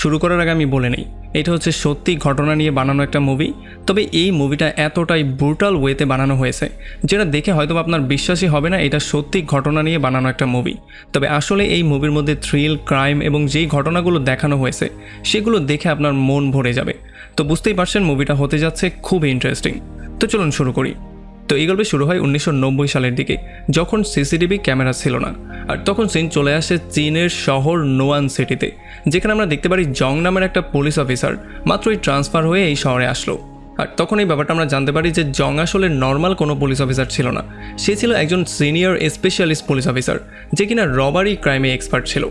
শুরু করার আগে আমি বলে নেই, এটা হচ্ছে সত্যি ঘটনা নিয়ে বানানো একটা মুভি। তবে এই মুভিটা এতটাই ব্রুটাল ওয়েতে বানানো হয়েছে যেটা দেখে হয়তো আপনার বিশ্বাসই হবে না এটা সত্যি ঘটনা নিয়ে বানানো একটা মুভি। তবে আসলে এই মুভির মধ্যে থ্রিল, ক্রাইম এবং যেই ঘটনাগুলো দেখানো হয়েছে সেগুলো দেখে আপনার মন ভরে যাবে। তো বুঝতেই পারছেন মুভিটা হতে যাচ্ছে খুব ইন্টারেস্টিং। তো চলুন শুরু করি। তো এই গল্প শুরু হয় 1990 সালের দিকে, যখন সিসিটিভি ক্যামেরা ছিল না। আর তখন সিন চলে আসে চীনের শহর নোয়ান সিটিতে, যেখানে আমরা দেখতে পারি জং নামের একটা পুলিশ অফিসার মাত্রই ট্রান্সফার হয়ে এই শহরে আসলো। আর তখন এই ব্যাপারটা আমরা জানতে পারি যে জং আসলে নর্মাল কোনো পুলিশ অফিসার ছিল না, সে ছিল একজন সিনিয়র স্পেশালিস্ট পুলিশ অফিসার যে কিনা রবারি ক্রাইমে এক্সপার্ট ছিল।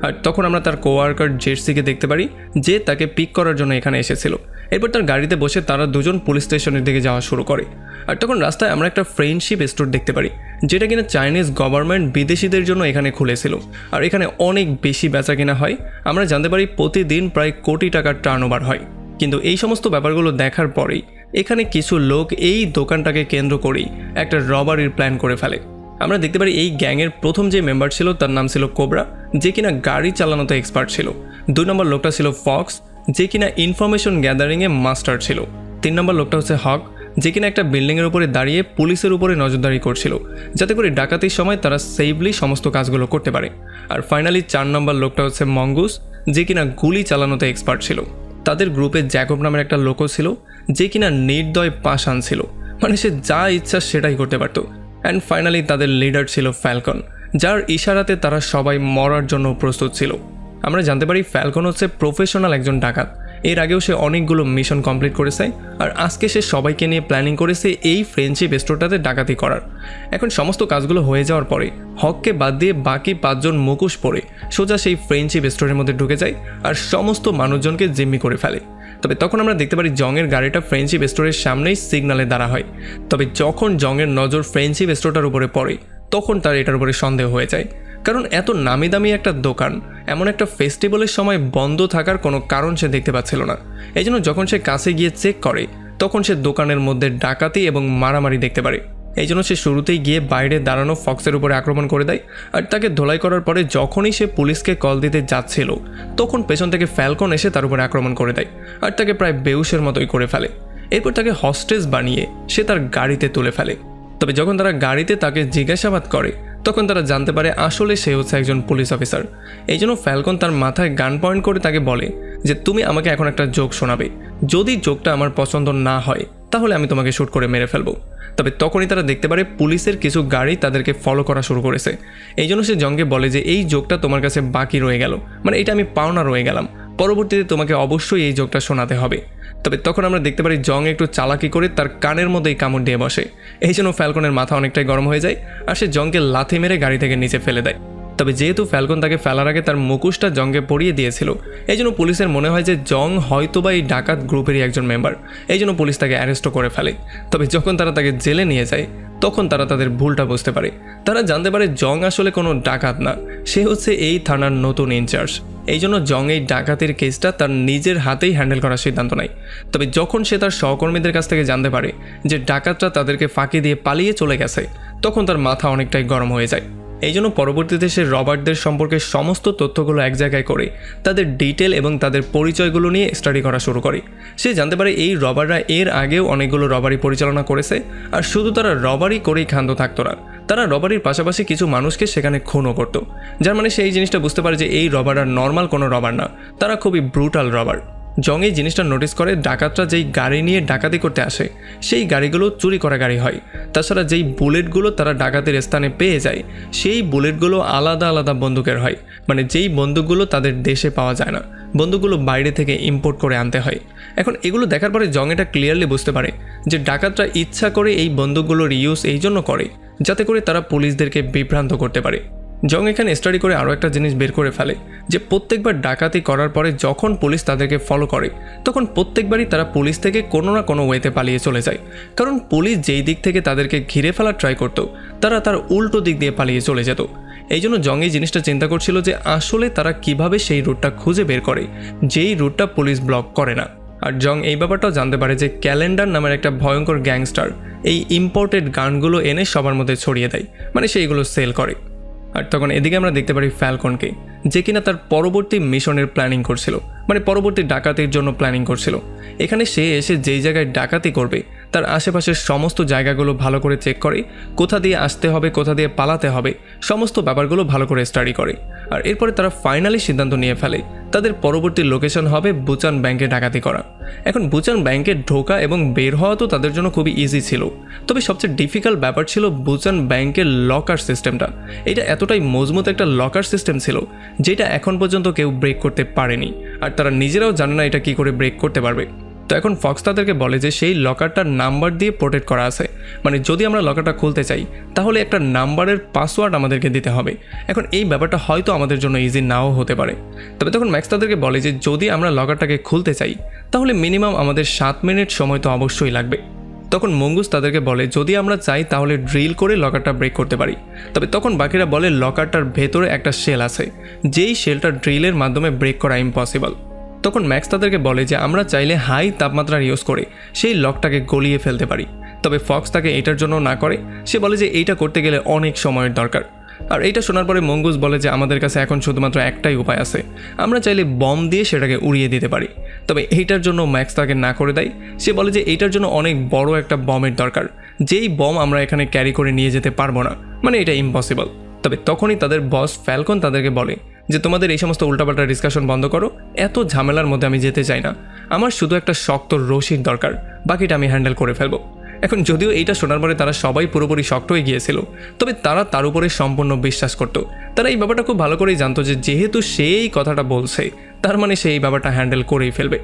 আর তখন আমরা তার কোয়ার্কার জেসিকে দেখতে পারি যে তাকে পিক করার জন্য এখানে এসেছিল। এরপর তার গাড়িতে বসে তারা দুজন পুলিশ স্টেশনের দিকে যাওয়া শুরু করে। আর তখন রাস্তায় আমরা একটা ফ্রেন্ডশিপ স্টোর দেখতে পারি যেটা কিনা চাইনিজ গভর্নমেন্ট বিদেশিদের জন্য এখানে খুলেছিল। আর এখানে অনেক বেশি বেচা কিনা হয়, আমরা জানতে পারি প্রতিদিন প্রায় কোটি টাকার টার্নওভার হয়। কিন্তু এই সমস্ত ব্যাপারগুলো দেখার পরেই এখানে কিছু লোক এই দোকানটাকে কেন্দ্র করেই একটা রবারির প্ল্যান করে ফেলে। আমরা দেখতে পারি এই গ্যাংয়ের প্রথম যে মেম্বার ছিল তার নাম ছিল কোবরা, যে কিনা গাড়ি চালানোতে এক্সপার্ট ছিল। 2 নম্বর লোকটা ছিল ফক্স, যে কিনা ইনফরমেশন গ্যাদারিংয়ে মাস্টার ছিল। 3 নম্বর লোকটা হচ্ছে হক, যে কিনা একটা বিল্ডিংয়ের উপরে দাঁড়িয়ে পুলিশের উপরে নজরদারি করছিল যাতে করে ডাকাতির সময় তারা সেফলি সমস্ত কাজগুলো করতে পারে। আর ফাইনালি 4 নম্বর লোকটা হচ্ছে মঙ্গুস, যে কিনা গুলি চালানোতে এক্সপার্ট ছিল। তাদের গ্রুপে জ্যাকব নামের একটা লোকও ছিল যে কিনা নির্দয় পাষাণ ছিল, মানে সে যা ইচ্ছা সেটাই করতে পারত। অ্যান্ড ফাইনালি তাদের লিডার ছিল ফ্যালকন, যার ইশারাতে তারা সবাই মরার জন্য প্রস্তুত ছিল। আমরা জানতে পারি ফ্যালকন হচ্ছে প্রফেশনাল একজন ডাকাত, এর আগেও সে অনেকগুলো মিশন কমপ্লিট করেছে। আর আজকে সে সবাইকে নিয়ে প্ল্যানিং করেছে এই ফ্রেন্ডশিপ স্টোরটাতে ডাকাতি করার। এখন সমস্ত কাজগুলো হয়ে যাওয়ার পরে হককে বাদ দিয়ে বাকি 5 জন মুখোশ পরে সোজা সেই ফ্রেন্ডশিপ স্টোরের মধ্যে ঢুকে যায় আর সমস্ত মানুষজনকে জিম্মি করে ফেলে। তবে তখন আমরা দেখতে পারি জংয়ের গাড়িটা ফ্রেন্ডশিপ স্টোরের সামনেই সিগনালে দাঁড়া হয়। তবে যখন জংয়ের নজর ফ্রেন্ডশিপ স্টোরটার উপরে পড়ে তখন তার এটার উপরে সন্দেহ হয়ে যায়, কারণ এত নামি দামি একটা দোকান এমন একটা ফেস্টিভ্যালের সময় বন্ধ থাকার কোনো কারণ সে দেখতে পাচ্ছিল না। এই জন্য যখন সে কাছে গিয়ে চেক করে তখন সে দোকানের মধ্যে ডাকাতি এবং মারামারি দেখতে পারে। এই জন্য সে শুরুতেই গিয়ে বাইরে দাঁড়ানো ফক্সের উপরে আক্রমণ করে দেয়। আর তাকে ধোলাই করার পরে যখনই সে পুলিশকে কল দিতে যাচ্ছিল তখন পেছন থেকে ফ্যালকন এসে তার উপরে আক্রমণ করে দেয় আর তাকে প্রায় বেহুশের মতোই করে ফেলে। এরপর তাকে হস্টেজ বানিয়ে সে তার গাড়িতে তুলে ফেলে। তবে যখন তারা গাড়িতে তাকে জিজ্ঞাসাবাদ করে তখন তারা জানতে পারে আসলে সে হচ্ছে একজন পুলিশ অফিসার। এই জন্য ফ্যালকন তার মাথায় গান পয়েন্ট করে তাকে বলে যে তুমি আমাকে এখন একটা জোক শোনাবে, যদি জোকটা আমার পছন্দ না হয় তাহলে আমি তোমাকে শ্যুট করে মেরে ফেলবো। তবে তখনই তারা দেখতে পারে পুলিশের কিছু গাড়ি তাদেরকে ফলো করা শুরু করেছে। এই জন্য সে জংকে বলে যে এই জোকটা তোমার কাছে বাকি রয়ে গেল, মানে এটা আমি পাওনা রয়ে গেলাম, পরবর্তীতে তোমাকে অবশ্যই এই জোকটা শোনাতে হবে। তবে তখন আমরা দেখতে পারি জং একটু চালাকি করে তার কানের মধ্যেই কামড় দিয়ে বসে। এই জন্য ফ্যালকনের মাথা অনেকটাই গরম হয়ে যায় আর সে জংকে লাথি মেরে গাড়ি থেকে নিচে ফেলে দেয়। তবে যেহেতু ফ্যালকন তাকে ফেলার আগে তার মুখোশটা জংকে পরিয়ে দিয়েছিল এই জন্য পুলিশের মনে হয় যে জং হয়তোবা এই ডাকাত গ্রুপেরই একজন মেম্বার। এই জন্য পুলিশ তাকে অ্যারেস্টও করে ফেলে। তবে যখন তারা তাকে জেলে নিয়ে যায় তখন তারা তাদের ভুলটা বুঝতে পারে। তারা জানতে পারে জং আসলে কোনো ডাকাত না, সে হচ্ছে এই থানার নতুন ইনচার্জ। এই জন্য জং এই ডাকাতির কেসটা তার নিজের হাতেই হ্যান্ডেল করার সিদ্ধান্ত নেয়। তবে যখন সে তার সহকর্মীদের কাছ থেকে জানতে পারে যে ডাকাতরা তাদেরকে ফাঁকি দিয়ে পালিয়ে চলে গেছে তখন তার মাথা অনেকটাই গরম হয়ে যায়। এই জন্য পরবর্তীতে সে রবার্টদের সম্পর্কে সমস্ত তথ্যগুলো এক জায়গায় করে তাদের ডিটেল এবং তাদের পরিচয়গুলো নিয়ে স্টাডি করা শুরু করে। সে জানতে পারে এই রবাররা এর আগেও অনেকগুলো রবারি পরিচালনা করেছে আর শুধু তারা রবারি করেই ক্ষান্ত থাকতো না, তারা রবারির পাশাপাশি কিছু মানুষকে সেখানে খুনও করত। যার মানে সে এই জিনিসটা বুঝতে পারে যে এই রবাররা নর্মাল কোনো রবার না, তারা খুবই ব্রুটাল রবার। জং এই জিনিসটা নোটিস করে ডাকাতরা যেই গাড়ি নিয়ে ডাকাতি করতে আসে সেই গাড়িগুলো চুরি করা গাড়ি হয়। তাছাড়া যেই বুলেটগুলো তারা ডাকাতের স্থানে পেয়ে যায় সেই বুলেটগুলো আলাদা আলাদা বন্দুকের হয়, মানে যেই বন্দুকগুলো তাদের দেশে পাওয়া যায় না, বন্দুকগুলো বাইরে থেকে ইম্পোর্ট করে আনতে হয়। এখন এগুলো দেখার পরে জং এটা ক্লিয়ারলি বুঝতে পারে যে ডাকাতরা ইচ্ছা করে এই বন্দুকগুলোর ইউজ এই জন্য করে যাতে করে তারা পুলিশদেরকে বিভ্রান্ত করতে পারে। জং এখানে স্টাডি করে আরও একটা জিনিস বের করে ফেলে যে প্রত্যেকবার ডাকাতি করার পরে যখন পুলিশ তাদেরকে ফলো করে তখন প্রত্যেকবারই তারা পুলিশ থেকে কোনো না কোনো ওয়েতে পালিয়ে চলে যায়, কারণ পুলিশ যেই দিক থেকে তাদেরকে ঘিরে ফেলার ট্রাই করতো তারা তার উল্টো দিক দিয়ে পালিয়ে চলে যেত। এই জন্য জং এই জিনিসটা চিন্তা করছিল যে আসলে তারা কিভাবে সেই রুটটা খুঁজে বের করে যেই রুটটা পুলিশ ব্লক করে না। আর জং এই ব্যাপারটাও জানতে পারে যে ক্যালেন্ডার নামের একটা ভয়ঙ্কর গ্যাংস্টার এই ইম্পোর্টেড গানগুলো এনে সবার মধ্যে ছড়িয়ে দেয়, মানে সেইগুলো সেল করে। আর তখন এদিকে আমরা দেখতে পারি ফ্যালকনকে, যে কিনা তার পরবর্তী মিশনের প্ল্যানিং করছিল, মানে পরবর্তী ডাকাতির জন্য প্ল্যানিং করছিল। এখানে সে এসে যেই জায়গায় ডাকাতি করবে তার আশেপাশের সমস্ত জায়গাগুলো ভালো করে চেক করে, কোথা দিয়ে আসতে হবে, কোথা দিয়ে পালাতে হবে, সমস্ত ব্যাপারগুলো ভালো করে স্টাডি করে। আর এরপরে তারা ফাইনালি সিদ্ধান্ত নিয়ে ফেলে তাদের পরবর্তী লোকেশন হবে বুচান ব্যাংকে ডাকাতি করা। এখন বুচান ব্যাংকে ঢোকা এবং বের হওয়া তো তাদের জন্য খুবই ইজি ছিল, তবে সবচেয়ে ডিফিকাল্ট ব্যাপার ছিল বুচান ব্যাংকের লকার সিস্টেমটা। এটা এতটাই মজবুত একটা লকার সিস্টেম ছিল যেটা এখন পর্যন্ত কেউ ব্রেক করতে পারেনি, আর তারা নিজেরাও জানে না এটা কি করে ব্রেক করতে পারবে। তো এখন ফক্স তাদেরকে বলে যে সেই লকারটার নাম্বার দিয়ে প্রোটেক্ট করা আছে, মানে যদি আমরা লকারটা খুলতে চাই তাহলে একটা নাম্বারের পাসওয়ার্ড আমাদেরকে দিতে হবে। এখন এই ব্যাপারটা হয়তো আমাদের জন্য ইজি নাও হতে পারে, তবে তখন ম্যাক্স তাদেরকে বলে যে যদি আমরা লকারটাকে খুলতে চাই তাহলে মিনিমাম আমাদের 7 মিনিট সময় তো অবশ্যই লাগবে। তখন মঙ্গুস তাদেরকে বলে যদি আমরা চাই তাহলে ড্রিল করে লকারটা ব্রেক করতে পারি, তবে তখন বাকিরা বলে লকারটার ভেতরে একটা শেল আছে, যেই শেলটা ড্রিলের মাধ্যমে ব্রেক করা ইম্পসিবল। তখন ম্যাক্স তাদেরকে বলে যে আমরা চাইলে হাই তাপমাত্রার ইউজ করে সেই লকটাকে গলিয়ে ফেলতে পারি, তবে ফক্স তাকে এটার জন্য না করে। সে বলে যে এইটা করতে গেলে অনেক সময়ের দরকার। আর এইটা শোনার পরে মঙ্গুস বলে যে আমাদের কাছে এখন শুধুমাত্র একটাই উপায় আছে, আমরা চাইলে বম দিয়ে সেটাকে উড়িয়ে দিতে পারি। তবে এইটার জন্য ম্যাক্স তাকে না করে দেয়। সে বলে যে এইটার জন্য অনেক বড় একটা বমের দরকার, যেই বম আমরা এখানে ক্যারি করে নিয়ে যেতে পারবো না, মানে এটা ইম্পসিবল। তবে তখনই তাদের বস ফ্যালকন তাদেরকে বলে যে তোমাদের এই সমস্ত উল্টাপাল্টা ডিসকাশন বন্ধ করো, এত ঝামেলার মধ্যে আমি যেতে চাই না, আমার শুধু একটা শক্ত রশির দরকার, বাকিটা আমি হ্যান্ডেল করে ফেলবো। এখন যদিও এইটা শোনার পরে তারা সবাই পুরোপুরি শক্ত হয়ে গিয়েছিল, তবে তারা তার উপরে সম্পূর্ণ বিশ্বাস করত। তারা এই ব্যাপারটা খুব ভালো করেই জানতো যে যেহেতু সেই কথাটা বলছে তার মানে সে এই ব্যাপারটা হ্যান্ডেল করেই ফেলবে।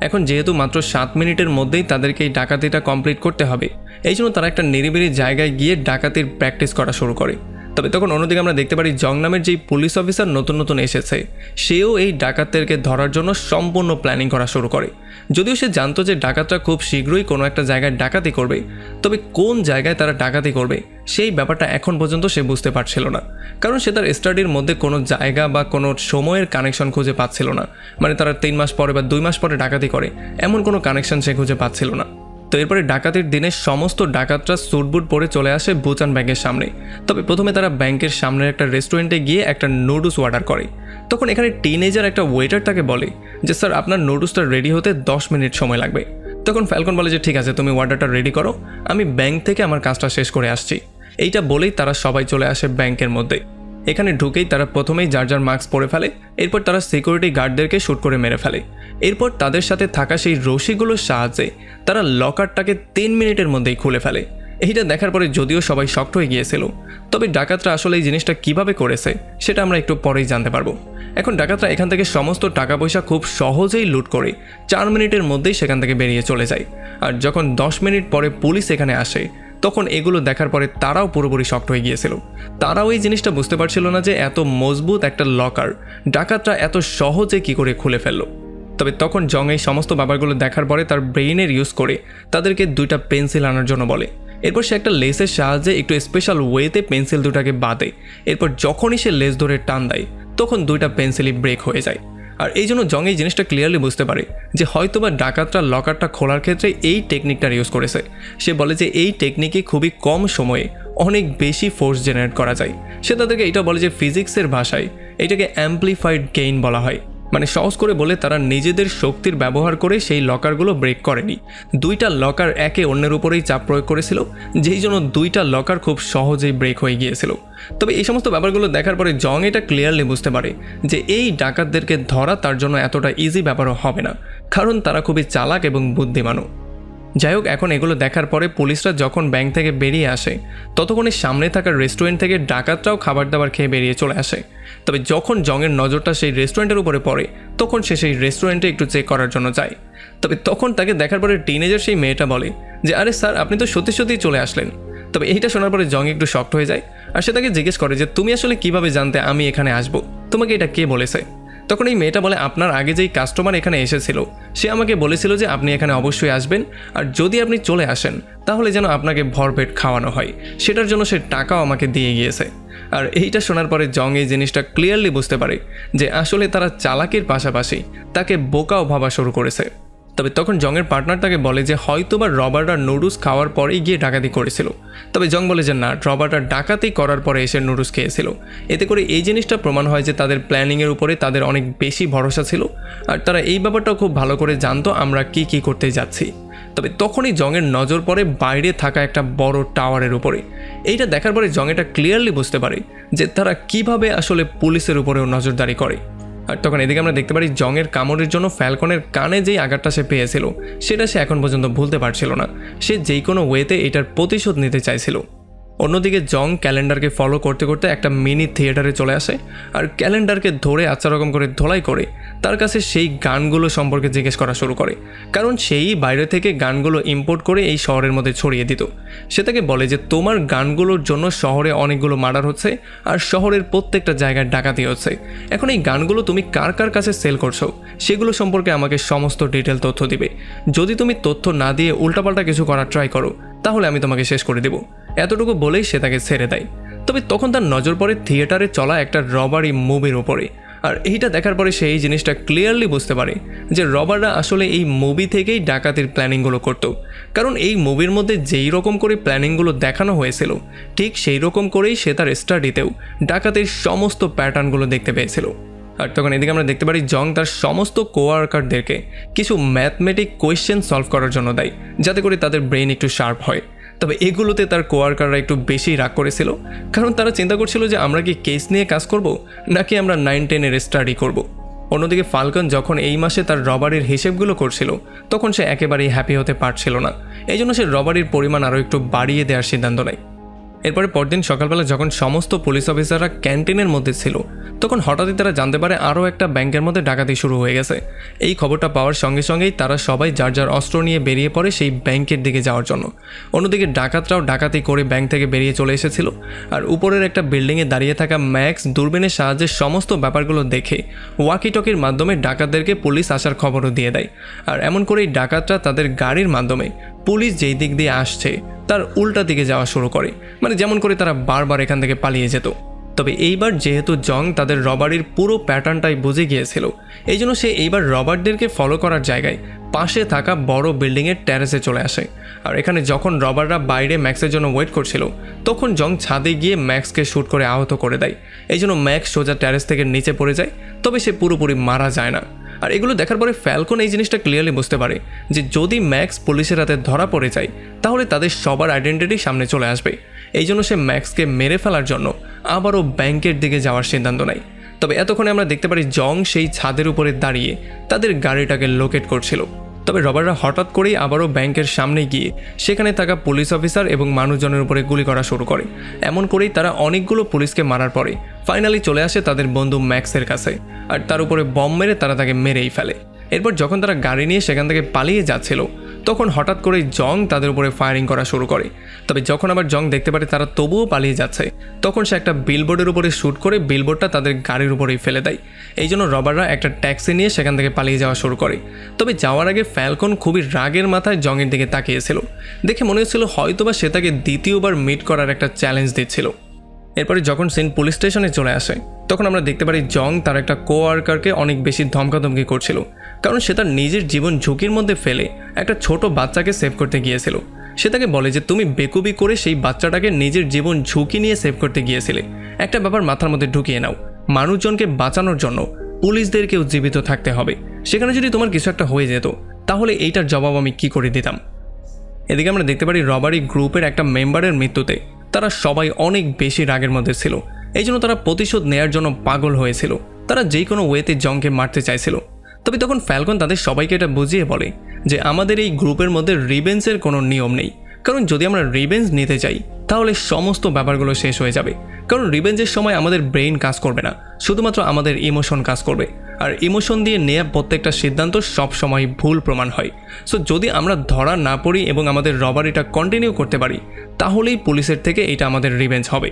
এখন যেহেতু মাত্র 7 মিনিটের মধ্যেই তাদেরকে এই ডাকাতিটা কমপ্লিট করতে হবে, এই জন্য তারা একটা নিরিবিলি জায়গায় গিয়ে ডাকাতির প্র্যাকটিস করা শুরু করে। তবে তখন অন্যদিকে আমরা দেখতে পারি জং নামের যেই পুলিশ অফিসার নতুন এসেছে, সেও এই ডাকাতদেরকে ধরার জন্য সম্পূর্ণ প্ল্যানিং করা শুরু করে। যদিও সে জানতো যে ডাকাতরা খুব শীঘ্রই কোনো একটা জায়গায় ডাকাতি করবে, তবে কোন জায়গায় তারা ডাকাতি করবে সেই ব্যাপারটা এখন পর্যন্ত সে বুঝতে পারছিল না, কারণ সে তার স্টাডির মধ্যে কোনো জায়গা বা কোনো সময়ের কানেকশন খুঁজে পাচ্ছিল না। মানে তারা 3 মাস পরে বা 2 মাস পরে ডাকাতি করে এমন কোনো কানেকশন সে খুঁজে পাচ্ছিল না। তো এরপরে ডাকাতির দিনে সমস্ত ডাকাতরা স্যুটবুট পরে চলে আসে বুচান ব্যাংকের সামনে। তবে প্রথমে তারা ব্যাংকের সামনের একটা রেস্টুরেন্টে গিয়ে একটা নুডলস অর্ডার করে। তখন এখানে টিনেজার একটা ওয়েটার তাকে বলে যে স্যার আপনার নুডলসটা রেডি হতে 10 মিনিট সময় লাগবে। তখন ফ্যালকন বলে যে ঠিক আছে, তুমি অর্ডারটা রেডি করো, আমি ব্যাংক থেকে আমার কাজটা শেষ করে আসছি। এইটা বলেই তারা সবাই চলে আসে ব্যাংকের মধ্যে। এখানে ঢুকেই তারা প্রথমেই যার মাস্ক পরে ফেলে, এরপর তারা সিকিউরিটি গার্ডদেরকে শ্যুট করে মেরে ফেলে। এরপর তাদের সাথে থাকা সেই রশিগুলোর সাহায্যে তারা লকারটাকে 3 মিনিটের মধ্যেই খুলে ফেলে। এইটা দেখার পরে যদিও সবাই শক্ট হয়ে গিয়েছিল, তবে ডাকাতরা আসলে এই জিনিসটা কিভাবে করেছে সেটা আমরা একটু পরেই জানতে পারবো। এখন ডাকাতরা এখান থেকে সমস্ত টাকা পয়সা খুব সহজেই লুট করে 4 মিনিটের মধ্যেই সেখান থেকে বেরিয়ে চলে যায়। আর যখন 10 মিনিট পরে পুলিশ এখানে আসে, তখন এগুলো দেখার পরে তারাও পুরোপুরি শক্ট হয়ে গিয়েছিল। তারাও এই জিনিসটা বুঝতে পারছিল না যে এত মজবুত একটা লকার ডাকাতরা এত সহজে কি করে খুলে ফেললো। তবে তখন জং এই সমস্ত ব্যাপারগুলো দেখার পরে তার ব্রেইনের ইউজ করে তাদেরকে 2টা পেন্সিল আনার জন্য বলে। এরপর সে একটা লেসের সাহায্যে একটু স্পেশাল ওয়েতে পেন্সিল দুটাকে বাঁধে। এরপর যখনই সে লেস ধরে টান দেয় তখন 2টা পেন্সিলই ব্রেক হয়ে যায়। আর এই জন্য জং এই জিনিসটা ক্লিয়ারলি বুঝতে পারে যে হয়তোবা ডাকাতরা লকারটা খোলার ক্ষেত্রে এই টেকনিকটার ইউজ করেছে। সে বলে যে এই টেকনিকে খুবই কম সময়ে অনেক বেশি ফোর্স জেনারেট করা যায়। সে তাদেরকে এটা বলে যে ফিজিক্সের ভাষায় এটাকে অ্যাম্পলিফাইড গেইন বলা হয়। মানে সহজ করে বলে তারা নিজেদের শক্তির ব্যবহার করে সেই লকারগুলো ব্রেক করেনি, 2টা লকার একে অন্যের উপরেই চাপ প্রয়োগ করেছিল, যেই জন্য 2টা লকার খুব সহজেই ব্রেক হয়ে গিয়েছিল। তবে এই সমস্ত ব্যাপারগুলো দেখার পরে জং এটা ক্লিয়ারলি বুঝতে পারে যে এই ডাকাতদেরকে ধরা তার জন্য এতটা ইজি ব্যাপারও হবে না, কারণ তারা খুবই চালাক এবং বুদ্ধিমানও। যাই হোক, এখন এগুলো দেখার পরে পুলিশরা যখন ব্যাংক থেকে বেরিয়ে আসে ততক্ষণে সামনে থাকা রেস্টুরেন্ট থেকে ডাকাতরাও খাবার দাবার খেয়ে বেরিয়ে চলে আসে। তবে যখন জংয়ের নজরটা সেই রেস্টুরেন্টের উপরে পড়ে তখন সে সেই রেস্টুরেন্টে একটু চেক করার জন্য যায়। তবে তখন তাকে দেখার পরে টিনেজার সেই মেয়েটা বলে যে আরে স্যার, আপনি তো সত্যি সত্যিই চলে আসলেন। তবে এইটা শোনার পরে জং একটু শক্ট হয়ে যায়, আর সে তাকে জিজ্ঞেস করে যে তুমি আসলে কিভাবে জানতে আমি এখানে আসবো, তোমাকে এটা কে বলেছে? তখন এই মেয়েটা বলে আপনার আগে যেই কাস্টমার এখানে এসেছিল সে আমাকে বলেছিল যে আপনি এখানে অবশ্যই আসবেন, আর যদি আপনি চলে আসেন তাহলে যেন আপনাকে ভরপেট খাওয়ানো হয়, সেটার জন্য সে টাকাও আমাকে দিয়ে গিয়েছে। আর এইটা শোনার পরে জং এই জিনিসটা ক্লিয়ারলি বুঝতে পারে যে আসলে তারা চালাকির পাশাপাশি তাকে বোকাও ভাবা শুরু করেছে। তবে তখন জংয়ের পার্টনার তাকে বলে যে হয়তোবা রবার্ট আর নুডলস খাওয়ার পরেই গিয়ে ডাকাতি করেছিল। তবে জং বলে যে না, রবার্ট আর ডাকাতি করার পরে এসে নুডলস খেয়েছিল। এতে করে এই জিনিসটা প্রমাণ হয় যে তাদের প্ল্যানিংয়ের উপরে তাদের অনেক বেশি ভরসা ছিল, আর তারা এই ব্যাপারটাও খুব ভালো করে জানতো আমরা কি করতে যাচ্ছি। তবে তখনই জংয়ের নজর পড়ে বাইরে থাকা একটা বড় টাওয়ারের উপরে। এইটা দেখার পরে জং এটা ক্লিয়ারলি বুঝতে পারে যে তারা কিভাবে আসলে পুলিশের উপরেও নজরদারি করে। আর তখন এদিকে আমরা দেখতে পারি জংয়ের কামড়ের জন্য ফ্যালকনের কানে যেই আঘাতটা সে পেয়েছিল সেটা সে এখন পর্যন্ত ভুলতে পারছিল না। সে যেই কোনো ওয়েতে এটার প্রতিশোধ নিতে চাইছিল। অন্যদিকে জং ক্যালেন্ডারকে ফলো করতে করতে একটা মিনি থিয়েটারে চলে আসে, আর ক্যালেন্ডারকে ধরে আচ্ছা রকম করে ধোলাই করে তার কাছে সেই গানগুলো সম্পর্কে জিজ্ঞেস করা শুরু করে, কারণ সেই বাইরে থেকে গানগুলো ইম্পোর্ট করে এই শহরের মধ্যে ছড়িয়ে দিত। সে তাকে বলে যে তোমার গানগুলোর জন্য শহরে অনেকগুলো মার্ডার হচ্ছে আর শহরের প্রত্যেকটা জায়গায় ডাকাতি হচ্ছে। এখন এই গানগুলো তুমি কার কার কাছে সেল করছো সেগুলো সম্পর্কে আমাকে সমস্ত ডিটেল তথ্য দিবে। যদি তুমি তথ্য না দিয়ে উল্টাপাল্টা কিছু করার ট্রাই করো তাহলে আমি তোমাকে শেষ করে দেব। এতটুকু বলেই সে তাকে ছেড়ে দেয়। তবে তখন তার নজর পড়ে থিয়েটারে চলা একটা রবারি মুভির উপরে, আর এইটা দেখার পরে সে এই জিনিসটা ক্লিয়ারলি বুঝতে পারে যে রবাররা আসলে এই মুভি থেকেই ডাকাতির প্ল্যানিংগুলো করত। কারণ এই মুভির মধ্যে যেই রকম করে প্ল্যানিংগুলো দেখানো হয়েছিল ঠিক সেই রকম করেই সে তার স্টাডিতেও ডাকাতির সমস্ত প্যাটার্নগুলো দেখতে পেয়েছিল। আর তখন এদিকে আমরা দেখতে পারি জং তার সমস্ত কোয়ার্কারদেরকে কিছু ম্যাথমেটিক কোয়েশ্চেন সলভ করার জন্য দেয়, যাতে করে তাদের ব্রেন একটু শার্প হয়। তবে এগুলোতে তার কোয়ার্কাররা একটু বেশি রাগ করেছিল, কারণ তারা চিন্তা করছিল যে আমরা কি কেস নিয়ে কাজ করব নাকি আমরা 9-10-এর স্টাডি করব। অন্যদিকে ফালকন যখন এই মাসে তার রবারির হিসেবগুলো করছিল তখন সে একেবারেই হ্যাপি হতে পারছিল না। এই জন্য সে রবারির পরিমাণ আরও একটু বাড়িয়ে দেওয়ার সিদ্ধান্ত নেয়। এরপরে পরদিন সকালবেলা যখন সমস্ত পুলিশ অফিসাররা ক্যান্টিনের মধ্যে ছিল তখন হঠাৎই তারা জানতে পারে আরও একটা ব্যাংকের মধ্যে ডাকাতি শুরু হয়ে গেছে। এই খবরটা পাওয়ার সঙ্গে সঙ্গেই তারা সবাই যার যার অস্ত্র নিয়ে বেরিয়ে পড়ে সেই ব্যাংকের দিকে যাওয়ার জন্য। অন্যদিকে ডাকাতরাও ডাকাতি করে ব্যাংক থেকে বেরিয়ে চলে এসেছিল, আর উপরের একটা বিল্ডিংয়ে দাঁড়িয়ে থাকা ম্যাক্স দূরবীনের সাহায্যে সমস্ত ব্যাপারগুলো দেখে ওয়াকিটকির মাধ্যমে ডাকাতদেরকে পুলিশ আসার খবরও দিয়ে দেয়। আর এমন করেই ডাকাতরা তাদের গাড়ির মাধ্যমে পুলিশ যেই দিক দিয়ে আসছে তার উল্টা দিকে যাওয়া শুরু করে, মানে যেমন করে তারা বারবার এখান থেকে পালিয়ে যেত। তবে এইবার যেহেতু জং তাদের রবারির পুরো প্যাটার্নটাই বুঝে গিয়েছিল, এই জন্য সে এইবার রবারদেরকে ফলো করার জায়গায় পাশে থাকা বড় বিল্ডিংয়ের টেরেসে চলে আসে। আর এখানে যখন রবাররা বাইরে ম্যাক্সের জন্য ওয়েট করছিল তখন জং ছাদে গিয়ে ম্যাক্সকে শ্যুট করে আহত করে দেয়। এই জন্য ম্যাক্স সোজা টেরেস থেকে নিচে পড়ে যায়, তবে সে পুরোপুরি মারা যায় না। আর এগুলো দেখার পরে ফ্যালকন এই জিনিসটা ক্লিয়ারলি বুঝতে পারে যে যদি ম্যাক্স পুলিশের হাতে ধরা পড়ে যায় তাহলে তাদের সবার আইডেন্টিটি সামনে চলে আসবে। এই জন্য সে ম্যাক্সকে মেরে ফেলার জন্য আবারও ব্যাংকের দিকে যাওয়ার সিদ্ধান্ত নেয়। তবে এতক্ষণে আমরা দেখতে পারি জং সেই ছাদের উপরে দাঁড়িয়ে তাদের গাড়িটাকে লোকেট করছিল। তবে রবাররা হঠাৎ করেই আবারও ব্যাংকের সামনে গিয়ে সেখানে থাকা পুলিশ অফিসার এবং মানুষজনের উপরে গুলি করা শুরু করে। এমন করেই তারা অনেকগুলো পুলিশকে মারার পরে ফাইনালি চলে আসে তাদের বন্ধু ম্যাক্সের কাছে, আর তার উপরে বম মেরে তারা তাকে মেরেই ফেলে। এরপর যখন তারা গাড়ি নিয়ে সেখান থেকে পালিয়ে যাচ্ছিল তখন হঠাৎ করেই জং তাদের উপরে ফায়ারিং করা শুরু করে। তবে যখন আবার জং দেখতে পারে তারা তবুও পালিয়ে যাচ্ছে তখন সে একটা বিলবোর্ডের উপরে শ্যুট করে বিলবোর্ডটা তাদের গাড়ির উপরেই ফেলে দেয়। এই জন্য রবাররা একটা ট্যাক্সি নিয়ে সেখান থেকে পালিয়ে যাওয়া শুরু করে। তবে যাওয়ার আগে ফ্যালকন খুবই রাগের মাথায় জংয়ের দিকে তাকিয়েছিল, দেখে মনে হচ্ছিল হয়তোবা সে তাকে দ্বিতীয়বার মিট করার একটা চ্যালেঞ্জ দিচ্ছিল। এরপরে যখন সিন পুলিশ স্টেশনে চলে আসে তখন আমরা দেখতে পারি জং তার একটা কোয়ার্কারকে অনেক বেশি ধমকাধমকি করছিল, কারণ সে তার নিজের জীবন ঝুঁকির মধ্যে ফেলে একটা ছোট বাচ্চাকে সেভ করতে গিয়েছিল। সে তাকে বলে যে তুমি বেকুবি করে সেই বাচ্চাটাকে নিজের জীবন ঝুঁকি নিয়ে সেভ করতে গিয়েছিলে। একটা ব্যাপার মাথার মধ্যে ঢুকিয়ে নাও, মানুষজনকে বাঁচানোর জন্য পুলিশদেরকেও জীবিত থাকতে হবে। সেখানে যদি তোমার কিছু একটা হয়ে যেত তাহলে এইটার জবাব আমি কি করে দিতাম। এদিকে আমরা দেখতে পারি রবারি গ্রুপের একটা মেম্বারের মৃত্যুতে তারা সবাই অনেক বেশি রাগের মধ্যে ছিল। এই জন্য তারা প্রতিশোধ নেয়ার জন্য পাগল হয়েছিল। তারা যে কোনো ওয়েতে জংকে মারতে চাইছিল। তবে তখন ফ্যালকন তাদের সবাইকে এটা বুঝিয়ে বলে যে আমাদের এই গ্রুপের মধ্যে রিভেঞ্জের কোনো নিয়ম নেই, কারণ যদি আমরা রিভেঞ্জ নিতে চাই তাহলে সমস্ত ব্যাপারগুলো শেষ হয়ে যাবে। কারণ রিভেঞ্জের সময় আমাদের ব্রেইন কাজ করবে না, শুধুমাত্র আমাদের ইমোশন কাজ করবে, আর ইমোশন দিয়ে নেওয়া প্রত্যেকটা সিদ্ধান্ত সবসময় ভুল প্রমাণ হয়। সো যদি আমরা ধরা না পড়ি এবং আমাদের রবারিটা কন্টিনিউ করতে পারি তাহলেই পুলিশের থেকে এটা আমাদের রিভেঞ্জ হবে।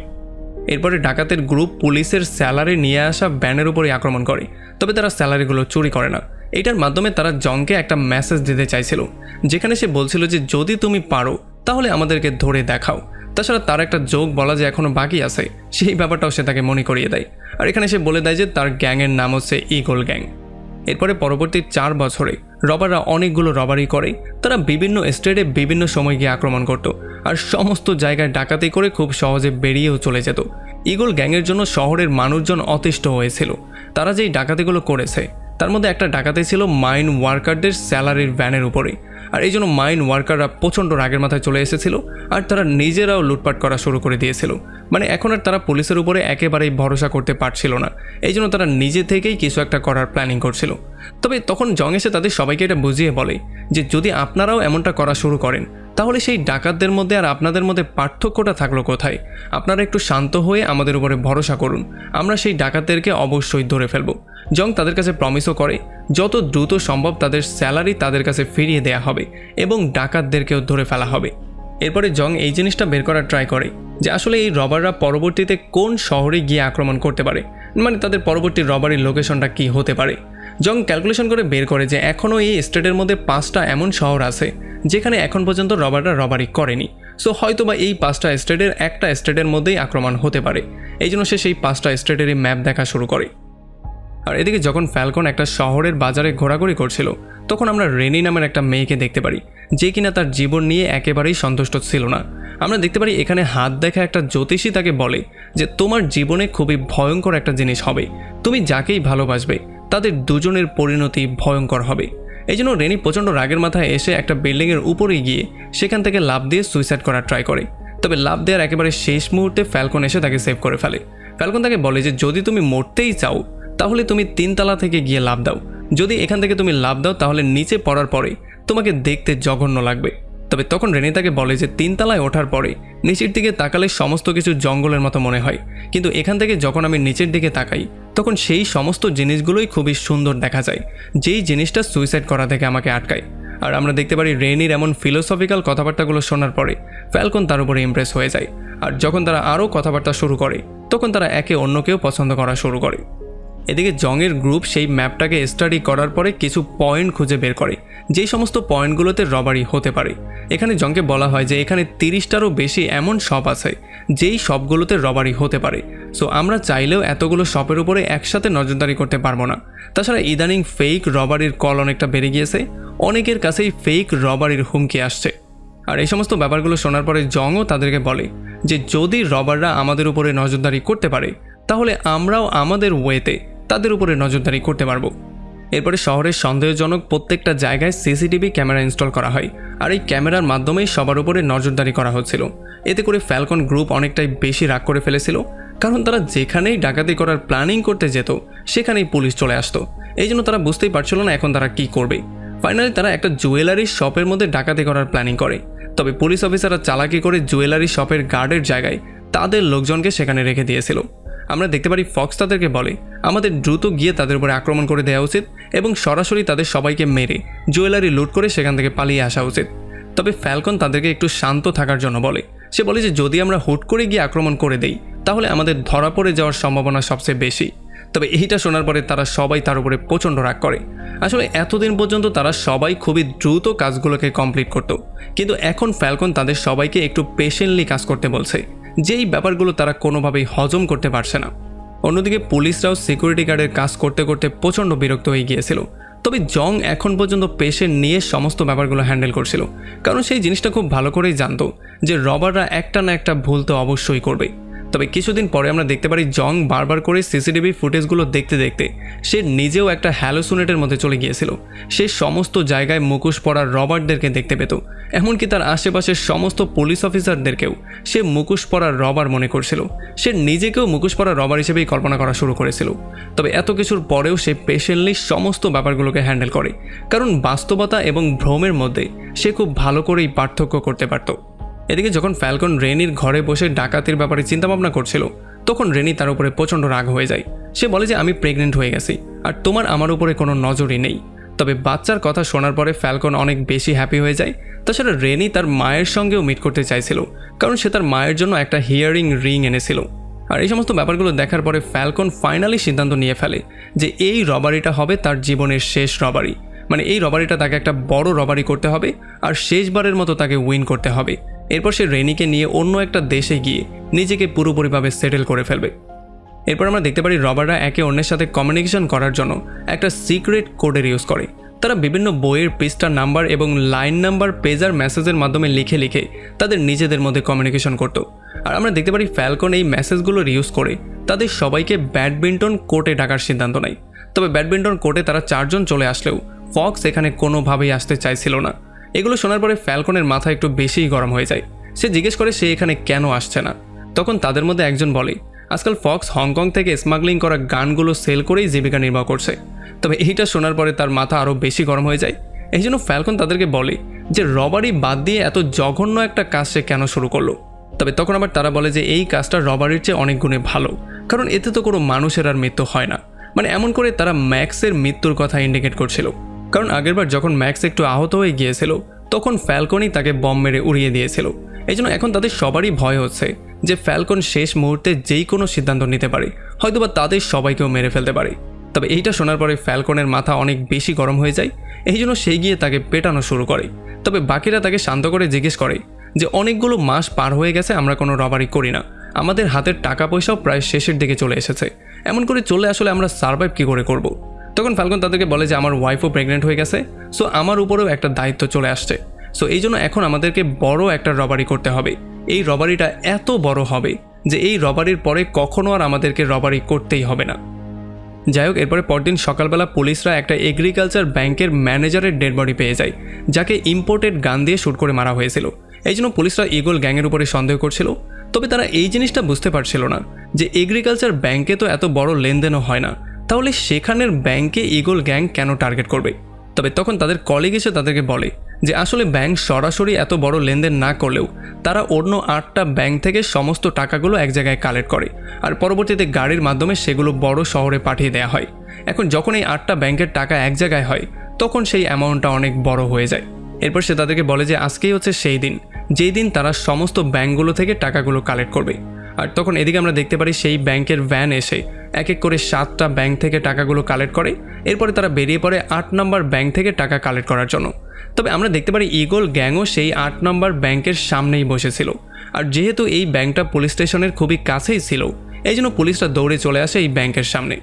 এরপরে ডাকাতের গ্রুপ পুলিশের স্যালারি নিয়ে আসা ব্যানের উপরে আক্রমণ করে, তবে তারা স্যালারিগুলো চুরি করে না। এটার মাধ্যমে তারা জংকে একটা মেসেজ দিতে চাইছিল, যেখানে সে বলছিল যে যদি তুমি পারো তাহলে আমাদেরকে ধরে দেখাও। তাছাড়া তার একটা জোক বলা যে এখনও বাকি আছে, সেই ব্যাপারটাও সে তাকে মনে করিয়ে দেয়। আর এখানে সে বলে দেয় যে তার গ্যাংয়ের নাম হচ্ছে ইগল গ্যাং। এরপরে পরবর্তী 4 বছরে রবাররা অনেকগুলো রবারি করে। তারা বিভিন্ন স্টেটে বিভিন্ন সময় গিয়ে আক্রমণ করত আর সমস্ত জায়গায় ডাকাতি করে খুব সহজে বেরিয়েও চলে যেত। ইগল গ্যাংয়ের জন্য শহরের মানুষজন অতিষ্ঠ হয়েছিল। তারা যেই ডাকাতিগুলো করেছে তার মধ্যে একটা ডাকাতি ছিল মাইন ওয়ার্কারদের স্যালারির ভ্যানের উপরে। আর এই জন্য মাইন ওয়ার্কাররা প্রচণ্ড রাগের মাথায় চলে এসেছিল আর তারা নিজেরাও লুটপাট করা শুরু করে দিয়েছিল। মানে এখন আর তারা পুলিশের উপরে একেবারেই ভরসা করতে পারছিল না। এই জন্য তারা নিজে থেকেই কিছু একটা করার প্ল্যানিং করছিল। তবে তখন জং এসে তাদের সবাইকে এটা বুঝিয়ে বলে যে যদি আপনারাও এমনটা করা শুরু করেন তাহলে সেই ডাকাতদের মধ্যে আর আপনাদের মধ্যে পার্থক্যটা থাকলো কোথায়? আপনারা একটু শান্ত হয়ে আমাদের উপরে ভরসা করুন, আমরা সেই ডাকাতদেরকে অবশ্যই ধরে ফেলব। জং তাদের কাছে প্রমিসও করে যত দ্রুত সম্ভব তাদের স্যালারি তাদের কাছে ফিরিয়ে দেয়া হবে এবং ডাকাতদেরকেও ধরে ফেলা হবে। এরপরে জং এই জিনিসটা বের করার ট্রাই করে যে আসলে এই রবাররা পরবর্তীতে কোন শহরে গিয়ে আক্রমণ করতে পারে, মানে তাদের পরবর্তী রবারির লোকেশনটা কি হতে পারে। জং ক্যালকুলেশন করে বের করে যে এখনও এই স্টেটের মধ্যে 5টা এমন শহর আছে যেখানে এখন পর্যন্ত রবাররা রবারি করেনি। সো হয়তোবা এই 5টা স্টেটের একটা স্টেটের মধ্যেই আক্রমণ হতে পারে। এই জন্য সে সেই 5টা স্টেটেরই ম্যাপ দেখা শুরু করে। আর এদিকে যখন ফ্যালকন একটা শহরের বাজারে ঘোরাঘুরি করছিল তখন আমরা রেনি নামের একটা মেয়েকে দেখতে পারি যে কিনা তার জীবন নিয়ে একেবারেই সন্তুষ্ট ছিল না। আমরা দেখতে পারি এখানে হাত দেখা একটা জ্যোতিষী তাকে বলে যে তোমার জীবনে খুবই ভয়ঙ্কর একটা জিনিস হবে, তুমি যাকেই ভালোবাসবে তাদের দুজনের পরিণতি ভয়ঙ্কর হবে। এই জন্য রেনি প্রচণ্ড রাগের মাথায় এসে একটা বিল্ডিংয়ের উপরে গিয়ে সেখান থেকে লাফ দিয়ে সুইসাইড করার ট্রাই করে। তবে লাফ দেওয়ার একেবারে শেষ মুহূর্তে ফ্যালকন এসে তাকে সেভ করে ফেলে। ফ্যালকন তাকে বলে যে যদি তুমি মরতেই চাও তাহলে তুমি 3 তলা থেকে গিয়ে লাফ দাও, যদি এখান থেকে তুমি লাফ দাও তাহলে নিচে পড়ার পরে তোমাকে দেখতে জঘন্য লাগবে। তবে তখন রেনি তাকে বলে যে 3 তলায় ওঠার পরে নিচের দিকে তাকালে সমস্ত কিছু জঙ্গলের মতো মনে হয়, কিন্তু এখান থেকে যখন আমি নিচের দিকে তাকাই তখন সেই সমস্ত জিনিসগুলোই খুবই সুন্দর দেখা যায়, যেই জিনিসটা সুইসাইড করা থেকে আমাকে আটকায়। আর আমরা দেখতে পারি রেনির এমন ফিলোসফিক্যাল কথাবার্তাগুলো শোনার পরে ফ্যালকন তার উপরে ইমপ্রেস হয়ে যায়। আর যখন তারা আরও কথাবার্তা শুরু করে তখন তারা একে অন্যকেও পছন্দ করা শুরু করে। এদিকে জংয়ের গ্রুপ সেই ম্যাপটাকে স্টাডি করার পরে কিছু পয়েন্ট খুঁজে বের করে যেই সমস্ত পয়েন্টগুলোতে রবারি হতে পারে। এখানে জংকে বলা হয় যে এখানে 30টারও বেশি এমন শপ আছে যেই শপগুলোতে রবারি হতে পারে। সো আমরা চাইলেও এতগুলো শপের উপরে একসাথে নজরদারি করতে পারবো না। তাছাড়া ইদানিং ফেক রবারির কল অনেকটা বেড়ে গিয়েছে, অনেকের কাছেই ফেক রবারির হুমকি আসছে। আর এই সমস্ত ব্যাপারগুলো শোনার পরে জংও তাদেরকে বলে যে যদি রবাররা আমাদের উপরে নজরদারি করতে পারে তাহলে আমরাও আমাদের ওয়েতে তাদের উপরে নজরদারি করতে পারবো। এরপরে শহরের সন্দেহজনক প্রত্যেকটা জায়গায় সিসিটিভি ক্যামেরা ইনস্টল করা হয় আর এই ক্যামেরার মাধ্যমেই সবার উপরে নজরদারি করা হচ্ছিল। এতে করে ফ্যালকন গ্রুপ অনেকটাই বেশি রাগ করে ফেলেছিল, কারণ তারা যেখানেই ডাকাতি করার প্ল্যানিং করতে যেত সেখানেই পুলিশ চলে আসতো। এই জন্য তারা বুঝতেই পারছিল না এখন তারা কি করবে। ফাইনালি তারা একটা জুয়েলারি শপের মধ্যে ডাকাতি করার প্ল্যানিং করে। তবে পুলিশ অফিসাররা চালাকি করে জুয়েলারি শপের গার্ডের জায়গায় তাদের লোকজনকে সেখানে রেখে দিয়েছিল। আমরা দেখতে পারি ফক্স তাদেরকে বলে আমাদের দ্রুত গিয়ে তাদের উপরে আক্রমণ করে দেওয়া উচিত এবং সরাসরি তাদের সবাইকে মেরে জুয়েলারি লুট করে সেখান থেকে পালিয়ে আসা উচিত। তবে ফ্যালকন তাদেরকে একটু শান্ত থাকার জন্য বলে। সে বলে যে যদি আমরা হুট করে গিয়ে আক্রমণ করে দেই তাহলে আমাদের ধরা পড়ে যাওয়ার সম্ভাবনা সবচেয়ে বেশি। তবে এইটা শোনার পরে তারা সবাই তার উপরে প্রচণ্ড রাগ করে। আসলে এতদিন পর্যন্ত তারা সবাই খুবই দ্রুত কাজগুলোকে কমপ্লিট করত, কিন্তু এখন ফ্যালকন তাদের সবাইকে একটু পেশেন্টলি কাজ করতে বলছে, যেই ব্যাপারগুলো তারা কোনোভাবেই হজম করতে পারছে না। অন্যদিকে পুলিশরাও সিকিউরিটি গার্ডের কাজ করতে করতে প্রচণ্ড বিরক্ত হয়ে গিয়েছিল। তবে জং এখন পর্যন্ত পেশেন্ট নিয়ে সমস্ত ব্যাপারগুলো হ্যান্ডেল করছিল, কারণ সেই জিনিসটা খুব ভালো করেই জানতো যে রবাররা একটা না একটা ভুল তো অবশ্যই করবে। তবে কিছুদিন পরে আমরা দেখতে পারি জং বারবার করে সিসিটিভি ফুটেজগুলো দেখতে দেখতে সে নিজেও একটা হ্যালোসিনেটের মধ্যে চলে গিয়েছিল। সে সমস্ত জায়গায় মুখোশ পরা রবারদেরকে দেখতে পেত, এমনকি তার আশেপাশের সমস্ত পুলিশ অফিসারদেরকেও সে মুখোশ পরা রবার মনে করছিল। সে নিজেকেও মুখোশ পরা রবার হিসেবেই কল্পনা করা শুরু করেছিল। তবে এত কিছুর পরেও সে পেশেন্টলি সমস্ত ব্যাপারগুলোকে হ্যান্ডেল করে, কারণ বাস্তবতা এবং ভ্রমের মধ্যে সে খুব ভালো করেই পার্থক্য করতে পারত। এদিকে যখন ফ্যালকন রেনির ঘরে বসে ডাকাতির ব্যাপারে চিন্তাভাবনা করছিল তখন রেনি তার উপরে প্রচণ্ড রাগ হয়ে যায়। সে বলে যে আমি প্রেগনেন্ট হয়ে গেছি আর তোমার আমার উপরে কোনো নজরই নেই। তবে বাচ্চার কথা শোনার পরে ফ্যালকন অনেক বেশি হ্যাপি হয়ে যায়। তাছাড়া রেনি তার মায়ের সঙ্গেও মিট করতে চাইছিল, কারণ সে তার মায়ের জন্য একটা হিয়ারিং রিং এনেছিল। আর এই সমস্ত ব্যাপারগুলো দেখার পরে ফ্যালকন ফাইনালি সিদ্ধান্ত নিয়ে ফেলে যে এই রবারিটা হবে তার জীবনের শেষ রবারি। মানে এই রবারিটা তাকে একটা বড় রবারি করতে হবে আর শেষবারের মতো তাকে উইন করতে হবে। এরপর সে রেনিকে নিয়ে অন্য একটা দেশে গিয়ে নিজেকে পুরোপুরিভাবে সেটেল করে ফেলবে। এরপর আমরা দেখতে পারি রবাররা একে অন্যের সাথে কমিউনিকেশন করার জন্য একটা সিক্রেট কোডের ইউজ করে। তারা বিভিন্ন বইয়ের পৃষ্ঠা নাম্বার এবং লাইন নাম্বার পেজার মেসেজের মাধ্যমে লিখে লিখে তাদের নিজেদের মধ্যে কমিউনিকেশন করত। আর আমরা দেখতে পারি ফ্যালকন এই মেসেজগুলোর ইউজ করে তাদের সবাইকে ব্যাডমিন্টন কোর্টে ডাকার সিদ্ধান্ত নেয়। তবে ব্যাডমিন্টন কোর্টে তারা 4 জন চলে আসলেও ফক্স এখানে কোনোভাবেই আসতে চাইছিল না। এগুলো শোনার পরে ফ্যালকনের মাথা একটু বেশিই গরম হয়ে যায়। সে জিজ্ঞেস করে সে এখানে কেন আসছে না। তখন তাদের মধ্যে একজন বলে আজকাল ফক্স হংকং থেকে স্মাগলিং করা গানগুলো সেল করেই জীবিকা নির্বাহ করছে। তবে এইটা শোনার পরে তার মাথা আরও বেশি গরম হয়ে যায়। এই জন্য ফ্যালকন তাদেরকে বলে যে রবারি বাদ দিয়ে এত জঘন্য একটা কাজ সে কেন শুরু করলো। তবে তখন আবার তারা বলে যে এই কাজটা রবারির চেয়ে অনেক গুণে ভালো, কারণ এতে তো কোনো মানুষের আর মৃত্যু হয় না। মানে এমন করে তারা ম্যাক্সের মৃত্যুর কথা ইন্ডিকেট করছিল, কারণ আগেরবার যখন ম্যাক্স একটু আহত হয়ে গিয়েছিল তখন ফ্যালকনই তাকে বম মেরে উড়িয়ে দিয়েছিল। এই জন্য এখন তাদের সবারই ভয় হচ্ছে যে ফ্যালকন শেষ মুহূর্তে যেই কোনো সিদ্ধান্ত নিতে পারে, হয়তোবা তাদের সবাইকেও মেরে ফেলতে পারে। তবে এইটা শোনার পরে ফ্যালকনের মাথা অনেক বেশি গরম হয়ে যায়। এই জন্য সে গিয়ে তাকে পেটানো শুরু করে। তবে বাকিরা তাকে শান্ত করে জিজ্ঞেস করে যে অনেকগুলো মাস পার হয়ে গেছে, আমরা কোনো রবারি করি না, আমাদের হাতের টাকা পয়সাও প্রায় শেষের দিকে চলে এসেছে, এমন করে চলে আসলে আমরা সার্ভাইভ কী করে করব। তখন ফ্যালকন তাদেরকে বলে যে আমার ওয়াইফও প্রেগনেন্ট হয়ে গেছে, সো আমার উপরেও একটা দায়িত্ব চলে আসছে। সো এই জন্য এখন আমাদেরকে বড় একটা রবারি করতে হবে। এই রবারিটা এত বড় হবে যে এই রবারির পরে কখনো আর আমাদেরকে রবারি করতেই হবে না। যাই হোক, এরপরে পরদিন সকালবেলা পুলিশরা একটা এগ্রিকালচার ব্যাংকের ম্যানেজারের ডেড বডি পেয়ে যায়, যাকে ইম্পোর্টেড গান দিয়ে শ্যুট করে মারা হয়েছিল। এই জন্য পুলিশরা ইগল গ্যাংয়ের উপরে সন্দেহ করছিল। তবে তারা এই জিনিসটা বুঝতে পারছিল না যে এগ্রিকালচার ব্যাংকে তো এত বড় লেনদেনও হয় না, তাহলে সেখানের ব্যাংকে ইগল গ্যাং কেন টার্গেট করবে। তবে তখন তাদের কলিগ এসে তাদেরকে বলে যে আসলে ব্যাংক সরাসরি এত বড় লেনদেন না করলেও তারা অন্য 8টা ব্যাংক থেকে সমস্ত টাকাগুলো এক জায়গায় কালেক্ট করে, আর পরবর্তীতে গাড়ির মাধ্যমে সেগুলো বড় শহরে পাঠিয়ে দেওয়া হয়। এখন যখন এই 8টা ব্যাংকের টাকা এক জায়গায় হয় তখন সেই অ্যামাউন্টটা অনেক বড় হয়ে যায়। এরপর সে তাদেরকে বলে যে আজকেই হচ্ছে সেই দিন যেই দিন তারা সমস্ত ব্যাংকগুলো থেকে টাকাগুলো কালেক্ট করবে। আর তখন এদিকে আমরা দেখতে পারি সেই ব্যাংকের ভ্যান এসে এক এক করে 7টা ব্যাংক থেকে টাকাগুলো কালেক্ট করে। এরপরে তারা বেরিয়ে পড়ে 8 নম্বর ব্যাংক থেকে টাকা কালেক্ট করার জন্য। তবে আমরা দেখতে পারি ইগল গ্যাংও সেই 8 নম্বর ব্যাংকের সামনেই বসেছিল। আর যেহেতু এই ব্যাংকটা পুলিশ স্টেশনের খুবই কাছেই ছিল, এই জন্য পুলিশরা দৌড়ে চলে আসে এই ব্যাংকের সামনে।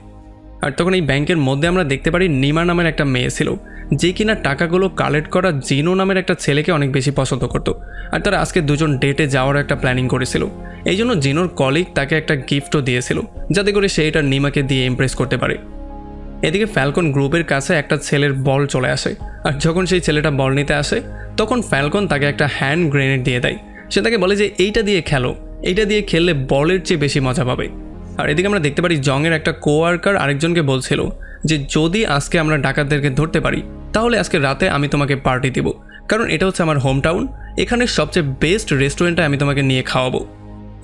আর তখন এই ব্যাংকের মধ্যে আমরা দেখতে পারি নিমা নামের একটা মেয়ে ছিল, যে কিনা টাকাগুলো কালেক্ট করা জিনো নামের একটা ছেলেকে অনেক বেশি পছন্দ করত। আর তারা আজকে দুজন ডেটে যাওয়ার একটা প্ল্যানিং করেছিল। এই জন্য জিনোর কলিগ তাকে একটা গিফটও দিয়েছিল, যাতে করে সে এটা নিমাকে দিয়ে ইমপ্রেস করতে পারে। এদিকে ফ্যালকন গ্রুপের কাছে একটা ছেলের বল চলে আসে, আর যখন সেই ছেলেটা বল নিতে আসে তখন ফ্যালকন তাকে একটা হ্যান্ড গ্রেনেড দিয়ে দেয়। সে তাকে বলে যে এইটা দিয়ে খেলো, এইটা দিয়ে খেললে বলের চেয়ে বেশি মজা পাবে। আর এদিকে আমরা দেখতে পারি জংয়ের একটা কোয়ার্কার আরেকজনকে বলছিল যে যদি আজকে আমরা ডাকাতদেরকে ধরতে পারি তাহলে আজকে রাতে আমি তোমাকে পার্টি দিব, কারণ এটা হচ্ছে আমার হোম টাউন, এখানে সবচেয়ে বেস্ট রেস্টুরেন্টে আমি তোমাকে নিয়ে খাওয়াবো।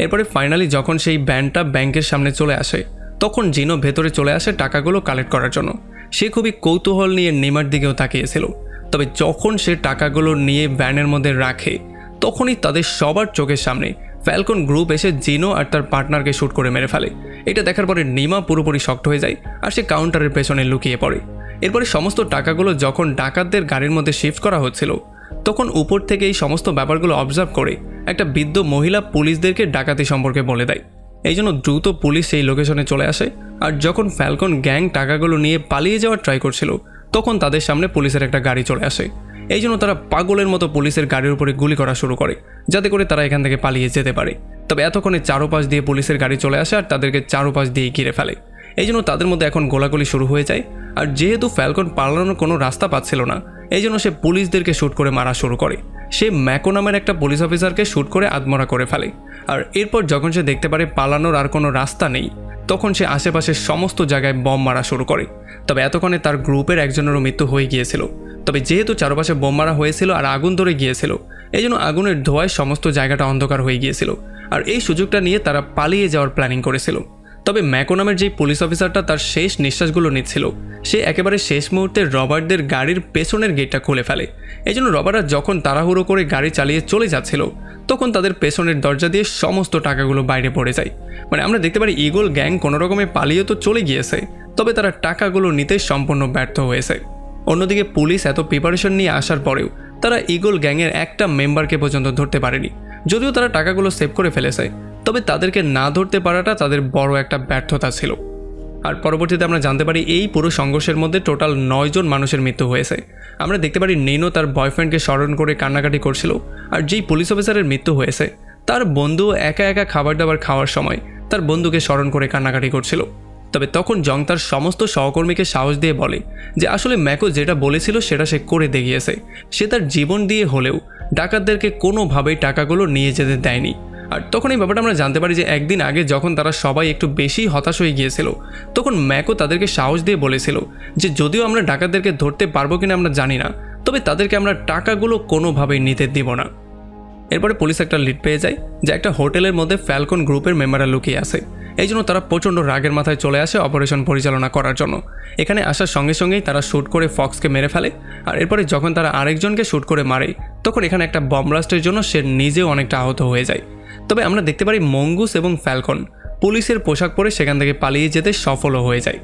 এরপরে ফাইনালি যখন সেই ব্যান্ডটা ব্যাংকের সামনে চলে আসে তখন জিনো ভেতরে চলে আসে টাকাগুলো কালেক্ট করার জন্য। সে খুবই কৌতূহল নিয়ে নিমার দিকেও তাকিয়েছিল। তবে যখন সে টাকাগুলো নিয়ে ভ্যানের মধ্যে রাখে তখনই তাদের সবার চোখের সামনে ফ্যালকন গ্রুপ এসে জিনো আর তার পার্টনারকে শ্যুট করে মেরে ফেলে। এটা দেখার পরে নিমা পুরোপুরি শক্ট হয়ে যায় আর সে কাউন্টারের পেছনে লুকিয়ে পড়ে। এরপরে সমস্ত টাকাগুলো যখন ডাকাতদের গাড়ির মধ্যে শিফট করা হচ্ছিল তখন উপর থেকে এই সমস্ত ব্যাপারগুলো অবজার্ভ করে একটা বৃদ্ধ মহিলা পুলিশদেরকে ডাকাতি সম্পর্কে বলে দেয়। এই জন্য দ্রুত পুলিশ সেই লোকেশনে চলে আসে। আর যখন ফ্যালকন গ্যাং টাকাগুলো নিয়ে পালিয়ে যাওয়ার ট্রাই করছিল তখন তাদের সামনে পুলিশের একটা গাড়ি চলে আসে। এই জন্য তারা পাগলের মতো পুলিশের গাড়ির উপরে গুলি করা শুরু করে, যাতে করে তারা এখান থেকে পালিয়ে যেতে পারে। তবে এতক্ষণে চারোপাশ দিয়ে পুলিশের গাড়ি চলে আসে আর তাদেরকে চারোপাশ দিয়ে ঘিরে ফেলে। এই জন্য তাদের মধ্যে এখন গোলাগুলি শুরু হয়ে যায়। আর যেহেতু ফ্যালকন পালানোর কোনো রাস্তা পাচ্ছিল না, এই জন্য সে পুলিশদেরকে শ্যুট করে মারা শুরু করে। সে ম্যাকো নামের একটা পুলিশ অফিসারকে শ্যুট করে আত্মহত্যা করে ফেলে। আর এরপর যখন সে দেখতে পারে পালানোর আর কোনো রাস্তা নেই তখন সে আশেপাশের সমস্ত জায়গায় বম মারা শুরু করে। তবে এতক্ষণে তার গ্রুপের একজনেরও মৃত্যু হয়ে গিয়েছিল। তবে যেহেতু চারপাশে বোম মারা হয়েছিল আর আগুন ধরে গিয়েছিল, এই জন্য আগুনের ধোঁয়ায় সমস্ত জায়গাটা অন্ধকার হয়ে গিয়েছিল। আর এই সুযোগটা নিয়ে তারা পালিয়ে যাওয়ার প্ল্যানিং করেছিল। তবে ম্যাকো নামের যেই পুলিশ অফিসারটা তার শেষ নিঃশ্বাসগুলো নিচ্ছিল, সে একেবারে শেষ মুহূর্তে রবার্টদের গাড়ির পেছনের গেটটা খুলে ফেলে। এই জন্য রবার্টরা যখন তাড়াহুড়ো করে গাড়ি চালিয়ে চলে যাচ্ছিল তখন তাদের পেছনের দরজা দিয়ে সমস্ত টাকাগুলো বাইরে পড়ে যায়। মানে আমরা দেখতে পারি ইগল গ্যাং কোনো রকমে পালিয়ে তো চলে গিয়েছে, তবে তারা টাকাগুলো নিতে সম্পূর্ণ ব্যর্থ হয়েছে। অন্যদিকে পুলিশ এত প্রিপারেশন নিয়ে আসার পরেও তারা ইগল গ্যাংয়ের একটা মেম্বারকে পর্যন্ত ধরতে পারেনি। যদিও তারা টাকাগুলো সেভ করে ফেলেছে, তবে তাদেরকে না ধরতে পারাটা তাদের বড় একটা ব্যর্থতা ছিল। আর পরবর্তীতে আমরা জানতে পারি এই পুরো সংঘর্ষের মধ্যে টোটাল 9 জন মানুষের মৃত্যু হয়েছে। আমরা দেখতে পারি নিনো তার বয়ফ্রেন্ডকে স্মরণ করে কান্নাকাটি করছিল, আর যেই পুলিশ অফিসারের মৃত্যু হয়েছে তার বন্ধু একা একা খাবার দাবার খাওয়ার সময় তার বন্ধুকে স্মরণ করে কান্নাকাটি করছিল। তবে তখন জং তার সমস্ত সহকর্মীকে সাহস দিয়ে বলে যে আসলে ম্যাকো যেটা বলেছিল সেটা সে করে দেখিয়েছে। সে তার জীবন দিয়ে হলেও ডাকাতদেরকে কোনোভাবেই টাকাগুলো নিয়ে যেতে দেয়নি। আর তখন এই ব্যাপারটা আমরা জানতে পারি যে একদিন আগে যখন তারা সবাই একটু বেশি হতাশ হয়ে গিয়েছিল, তখন ম্যাকো তাদেরকে সাহস দিয়ে বলেছিল যে যদিও আমরা ডাকাতদেরকে ধরতে পারবো কিনা আমরা জানি না, তবে তাদেরকে আমরা টাকাগুলো কোনোভাবেই নিতে দিব না। এরপরে পুলিশ একটা লিড পেয়ে যায় যে একটা হোটেলের মধ্যে ফ্যালকন গ্রুপের মেম্বাররা লুকিয়ে আছে। এই জন্য তারা প্রচণ্ড রাগের মাথায় চলে আসে অপারেশন পরিচালনা করার জন্য। এখানে আসার সঙ্গে সঙ্গেই তারা শ্যুট করে ফক্সকে মেরে ফেলে। আর এরপরে যখন তারা আরেকজনকে শ্যুট করে মারে, তখন এখানে একটা বম ব্লাস্টের জন্য সে নিজেও অনেকটা আহত হয়ে যায়। তবে আমরা দেখতে পারি মঙ্গুস এবং ফ্যালকন পুলিশের পোশাক পরে সেখান থেকে পালিয়ে যেতে সফলও হয়ে যায়।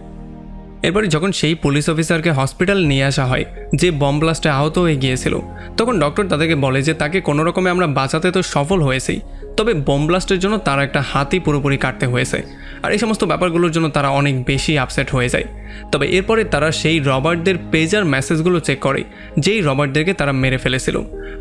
এরপরে যখন সেই পুলিশ অফিসারকে হসপিটাল নিয়ে আসা হয় যে বম ব্লাস্টে আহত হয়ে গিয়েছিল, তখন ডক্টর তাদেরকে বলে যে তাকে কোনো রকমে আমরা বাঁচাতে তো সফল হয়েছি, তবে বম ব্লাস্টের জন্য তার একটা হাতই পুরোপুরি কাটতে হয়েছে। আর এই সমস্ত ব্যাপারগুলোর জন্য তারা অনেক বেশি আপসেট হয়ে যায়। তবে এরপরে তারা সেই রবার্টদের পেজার মেসেজগুলো চেক করে যেই রবার্টদেরকে তারা মেরে ফেলেছিল।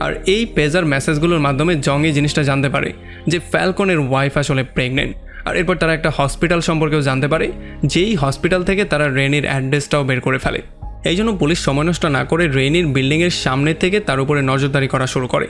আর এই পেজার মেসেজগুলোর মাধ্যমে জং এই জিনিসটা জানতে পারে যে ফ্যালকনের ওয়াইফ আসলে প্রেগনেন্ট। আর এরপর তারা একটা হসপিটাল সম্পর্কেও জানতে পারে, যেই হসপিটাল থেকে তারা রেনির অ্যাড্রেসটাও বের করে ফেলে। এই জন্য পুলিশ সময় নষ্ট না করে রেনির বিল্ডিংয়ের সামনে থেকে তার উপরে নজরদারি করা শুরু করে।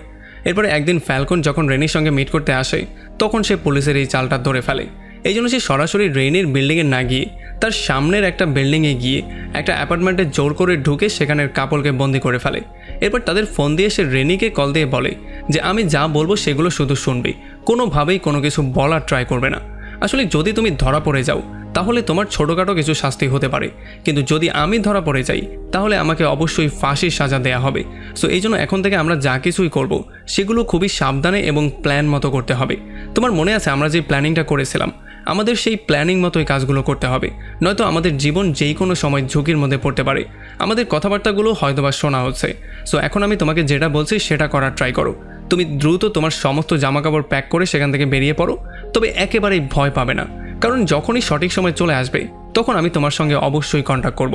এরপরে একদিন ফ্যালকন যখন রেনির সঙ্গে মিট করতে আসে, তখন সে পুলিশের এই চালটা ধরে ফেলে। এই জন্য সে সরাসরি রেনির বিল্ডিংয়ে না গিয়ে তার সামনের একটা বিল্ডিংয়ে গিয়ে একটা অ্যাপার্টমেন্টে জোর করে ঢুকে সেখানের কাপলকে বন্দি করে ফেলে। এরপর তাদের ফোন দিয়ে সে রেনিকে কল দিয়ে বলে যে আমি যা বলবো সেগুলো শুধু শুনবি, কোনোভাবেই কোনো কিছু বলার ট্রাই করবে না। আসলে যদি তুমি ধরা পড়ে যাও তাহলে তোমার ছোটোখাটো কিছু শাস্তি হতে পারে, কিন্তু যদি আমি ধরা পড়ে যাই তাহলে আমাকে অবশ্যই ফাঁসির সাজা দেয়া হবে। সো এই জন্য এখন থেকে আমরা যা কিছুই করব সেগুলো খুবই সাবধানে এবং প্ল্যান মতো করতে হবে। তোমার মনে আছে আমরা যে প্ল্যানিংটা করেছিলাম, আমাদের সেই প্ল্যানিং মতোই কাজগুলো করতে হবে, নয়তো আমাদের জীবন যেই কোনো সময় ঝুঁকির মধ্যে পড়তে পারে। আমাদের কথাবার্তাগুলো হয়তোবা শোনা হচ্ছে। সো এখন আমি তোমাকে যেটা বলছি সেটা করার ট্রাই করো। তুমি দ্রুত তোমার সমস্ত জামাকাপড় প্যাক করে সেখান থেকে বেরিয়ে পড়ো, তবে একেবারেই ভয় পাবে না, কারণ যখনই সঠিক সময় চলে আসবে তখন আমি তোমার সঙ্গে অবশ্যই কন্ট্যাক্ট করব।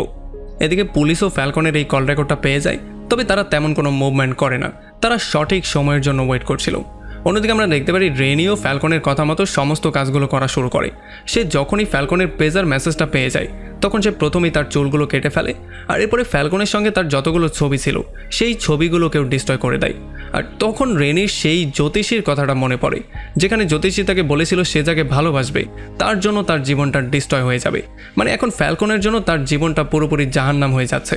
এদিকে পুলিশও ফ্যালকনের এই কল রেকর্ডটা পেয়ে যায়, তবে তারা তেমন কোনো মুভমেন্ট করে না, তারা সঠিক সময়ের জন্য ওয়েট করছিল। অন্যদিকে আমরা দেখতে পারি রেনিও ফ্যালকনের কথা মতো সমস্ত কাজগুলো করা শুরু করে। সে যখনই ফ্যালকনের পেজার মেসেজটা পেয়ে যায় তখন সে প্রথমেই তার চুলগুলো কেটে ফেলে, আর এরপরে ফ্যালকনের সঙ্গে তার যতগুলো ছবি ছিল সেই ছবিগুলোকেও ডিস্ট্রয় করে দেয়। আর তখন রেনির সেই জ্যোতিষীর কথাটা মনে পড়ে, যেখানে জ্যোতিষী তাকে বলেছিল সে যাকে ভালোবাসবে তার জন্য তার জীবনটা ডিস্ট্রয় হয়ে যাবে। মানে এখন ফ্যালকনের জন্য তার জীবনটা পুরোপুরি জাহান্নাম হয়ে যাচ্ছে।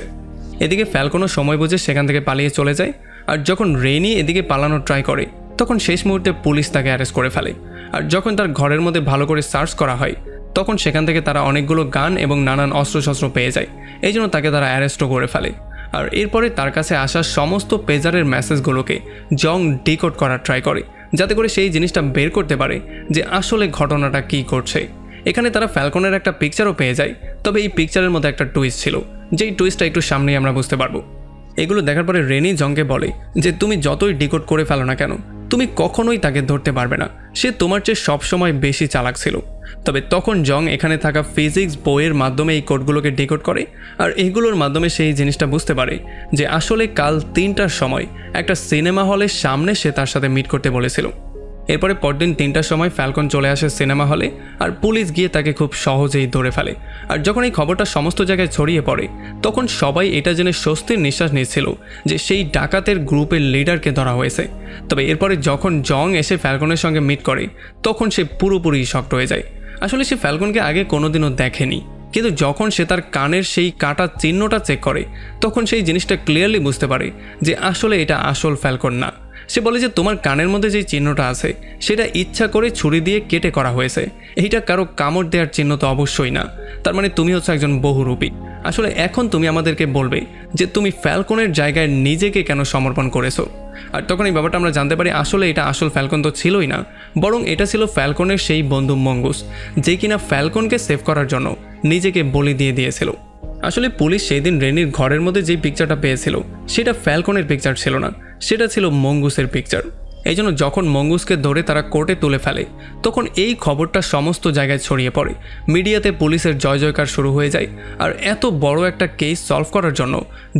এদিকে ফ্যালকনও সময় বুঝে সেখান থেকে পালিয়ে চলে যায়। আর যখন রেনি এদিকে পালানোর ট্রাই করে তখন শেষ মুহূর্তে পুলিশ তাকে অ্যারেস্ট করে ফেলে। আর যখন তার ঘরের মধ্যে ভালো করে সার্চ করা হয় তখন সেখান থেকে তারা অনেকগুলো গান এবং নানান অস্ত্রশস্ত্র পেয়ে যায়। এই জন্য তাকে তারা অ্যারেস্টও করে ফেলে। আর এরপরে তার কাছে আসা সমস্ত পেজারের মেসেজগুলোকে জং ডিকোড করার ট্রাই করে, যাতে করে সেই জিনিসটা বের করতে পারে যে আসলে ঘটনাটা কী করছে। এখানে তারা ফ্যালকনের একটা পিকচারও পেয়ে যায়, তবে এই পিকচারের মধ্যে একটা টুইস্ট ছিল, যেই টুইস্টটা একটু সামনেই আমরা বুঝতে পারবো। এগুলো দেখার পরে রেনি জংকে বলে যে তুমি যতই ডিকোড করে ফেলো না কেন, তুমি কখনোই তাকে ধরতে পারবে না, সে তোমার চেয়ে সবসময় বেশি চালাক ছিল। তবে তখন জং এখানে থাকা ফিজিক্স বইয়ের মাধ্যমে এই কোডগুলোকে ডিকোড করে, আর এইগুলোর মাধ্যমে সেই জিনিসটা বুঝতে পারে যে আসলে কাল 3টার সময় একটা সিনেমা হলের সামনে সে তার সাথে মিট করতে বলেছিল। এরপরে পরদিন 3টার সময় ফ্যালকন চলে আসে সিনেমা হলে, আর পুলিশ গিয়ে তাকে খুব সহজেই ধরে ফেলে। আর যখন এই খবরটা সমস্ত জায়গায় ছড়িয়ে পড়ে তখন সবাই এটা জেনে স্বস্তির নিঃশ্বাস নিচ্ছিল যে সেই ডাকাতের গ্রুপের লিডারকে ধরা হয়েছে। তবে এরপরে যখন জং এসে ফ্যালকনের সঙ্গে মিট করে তখন সে পুরোপুরি শক্ট হয়ে যায়। আসলে সে ফ্যালকনকে আগে কোনোদিনও দেখেনি, কিন্তু যখন সে তার কানের সেই কাটা চিহ্নটা চেক করে তখন সেই জিনিসটা ক্লিয়ারলি বুঝতে পারে যে আসলে এটা আসল ফ্যালকন না। সে বলে যে তোমার কানের মধ্যে যে চিহ্নটা আছে সেটা ইচ্ছা করে ছুরি দিয়ে কেটে করা হয়েছে, এইটা কারো কামড় দেওয়ার চিহ্ন তো অবশ্যই না, তার মানে তুমি হচ্ছে একজন বহুরূপী। আসলে এখন তুমি আমাদেরকে বলবে যে তুমি ফ্যালকনের জায়গায় নিজেকে কেন সমর্পণ করেছো। আর তখন এই ব্যাপারটা আমরা জানতে পারি আসলে এটা আসল ফ্যালকন তো ছিলই না, বরং এটা ছিল ফ্যালকনের সেই বন্ধু মঙ্গুস, যে কিনা ফ্যালকনকে সেভ করার জন্য নিজেকে বলি দিয়ে দিয়েছিল। আসলে পুলিশ সেই দিন রেনির ঘরের মধ্যে যে পিকচারটা পেয়েছিল সেটা ফ্যালকনের পিকচার ছিল না, সেটা ছিল মঙ্গুসের পিকচার। এই জন্য যখন মঙ্গুসকে ধরে তারা কোর্টে তুলে ফেলে তখন এই খবরটা সমস্ত জায়গায় ছড়িয়ে পড়ে, মিডিয়াতে পুলিশের জয় জয়কার শুরু হয়ে যায়। আর এত বড় একটা কেস সলভ করার জন্য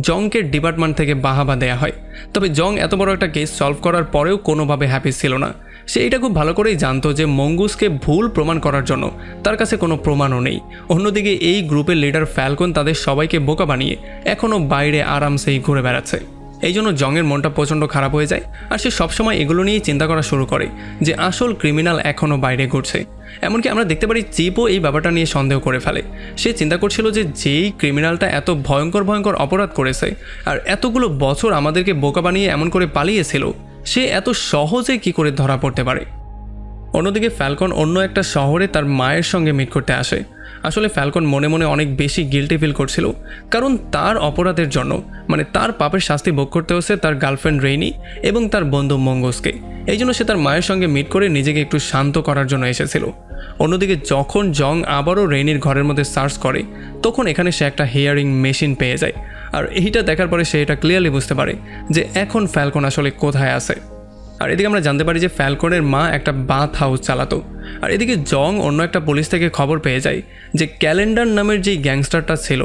জংকে ডিপার্টমেন্ট থেকে বাহাবা দেয়া হয়। তবে জং এত বড় একটা কেস সলভ করার পরেও কোনোভাবে হ্যাপি ছিল না। সে এটা খুব ভালো করেই জানতো যে মঙ্গুসকে ভুল প্রমাণ করার জন্য তার কাছে কোনো প্রমাণও নেই। অন্যদিকে এই গ্রুপের লিডার ফ্যালকন তাদের সবাইকে বোকা বানিয়ে এখনও বাইরে আরামসেই ঘুরে বেড়াচ্ছে। এই জন্য জংয়ের মনটা প্রচণ্ড খারাপ হয়ে যায় আর সে সবসময় এগুলো নিয়েই চিন্তা করা শুরু করে যে আসল ক্রিমিনাল এখনও বাইরে ঘুরছে। এমনকি আমরা দেখতে পারি চিপও এই ব্যাপারটা নিয়ে সন্দেহ করে ফেলে। সে চিন্তা করছিল যে যেই ক্রিমিনালটা এত ভয়ঙ্কর ভয়ঙ্কর অপরাধ করেছে আর এতগুলো বছর আমাদেরকে বোকা বানিয়ে এমন করে পালিয়েছিল, সে এত সহজে কি করে ধরা পড়তে পারে। অন্যদিকে ফ্যালকন অন্য একটা শহরে তার মায়ের সঙ্গে মিট করতে আসে। আসলে ফ্যালকন মনে মনে অনেক বেশি গিল্টি ফিল করছিল, কারণ তার অপরাধের জন্য তার পাপের শাস্তি ভোগ করতে হচ্ছে তার গার্লফ্রেন্ড রেইনি এবং তার বন্ধু মঙ্গুসকে। এই জন্য সে তার মায়ের সঙ্গে মিট করে নিজেকে একটু শান্ত করার জন্য এসেছিল। অন্যদিকে যখন জং আবারও রেইনির ঘরের মধ্যে সার্চ করে তখন এখানে সে একটা হিয়ারিং মেশিন পেয়ে যায়। আর এইটা দেখার পরে সে এটা ক্লিয়ারলি বুঝতে পারে যে এখন ফ্যালকন আসলে কোথায় আছে। আর এদিকে আমরা জানতে পারি যে ফ্যালকনের মা একটা বাথ হাউস চালাতো। আর এদিকে জং অন্য একটা পুলিশ থেকে খবর পেয়ে যায় যে ক্যালেন্ডার নামের যেই গ্যাংস্টারটা ছিল,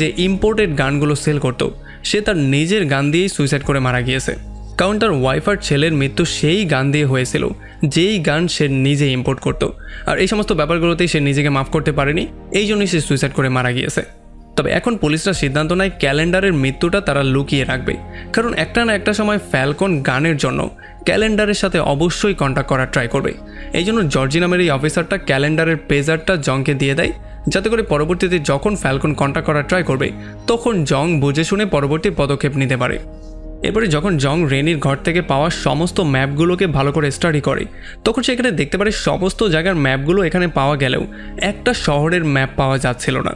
যে ইম্পোর্টেড গানগুলো সেল করতো, সে তার নিজের গান দিয়েই সুইসাইড করে মারা গিয়েছে। কারণ তার ওয়াইফ আর ছেলের মৃত্যু সেই গান দিয়ে হয়েছিল যেই গান সে নিজে ইম্পোর্ট করতো। আর এই সমস্ত ব্যাপারগুলোতেই সে নিজেকে মাফ করতে পারেনি, এই জন্যই সে সুইসাইড করে মারা গিয়েছে। তবে এখন পুলিশরা সিদ্ধান্ত নেয় ক্যালেন্ডারের মৃত্যুটা তারা লুকিয়ে রাখবে, কারণ একটা না একটা সময় ফ্যালকন গানের জন্য ক্যালেন্ডারের সাথে অবশ্যই কন্ট্যাক্ট করার ট্রাই করবে। এই জন্য জর্জি নামের এই অফিসারটা ক্যালেন্ডারের পেজারটা জংকে দিয়ে দেয়, যাতে করে পরবর্তীতে যখন ফ্যালকন কন্ট্যাক্ট করার ট্রাই করবে তখন জং বুঝে শুনে পরবর্তী পদক্ষেপ নিতে পারে। এরপরে যখন জং রেনির ঘর থেকে পাওয়া সমস্ত ম্যাপগুলোকে ভালো করে স্টাডি করে তখন সেখানে দেখতে পারে সমস্ত জায়গার ম্যাপগুলো এখানে পাওয়া গেলেও একটা শহরের ম্যাপ পাওয়া যাচ্ছিল না।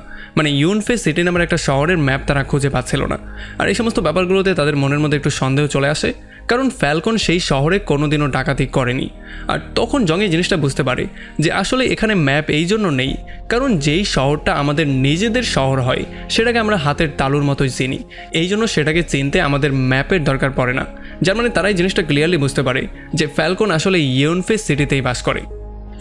ইউনফে সিটি নামের একটা শহরের ম্যাপ তারা খুঁজে পাচ্ছিল না। আর এই সমস্ত ব্যাপারগুলোতে তাদের মনের মধ্যে একটু সন্দেহ চলে আসে, কারণ ফ্যালকন সেই শহরে কোনোদিনও ডাকাতি করেনি। আর তখন জং এই জিনিসটা বুঝতে পারে যে আসলে এখানে ম্যাপ এই জন্য নেই কারণ যেই শহরটা আমাদের নিজেদের শহর হয় সেটাকে আমরা হাতের তালুর মতোই চিনি, এই জন্য সেটাকে চিনতে আমাদের ম্যাপের দরকার পড়ে না। যার তারা এই জিনিসটা ক্লিয়ারলি বুঝতে পারে যে ফ্যালকন আসলে ইউনফে সিটিতেই বাস করে।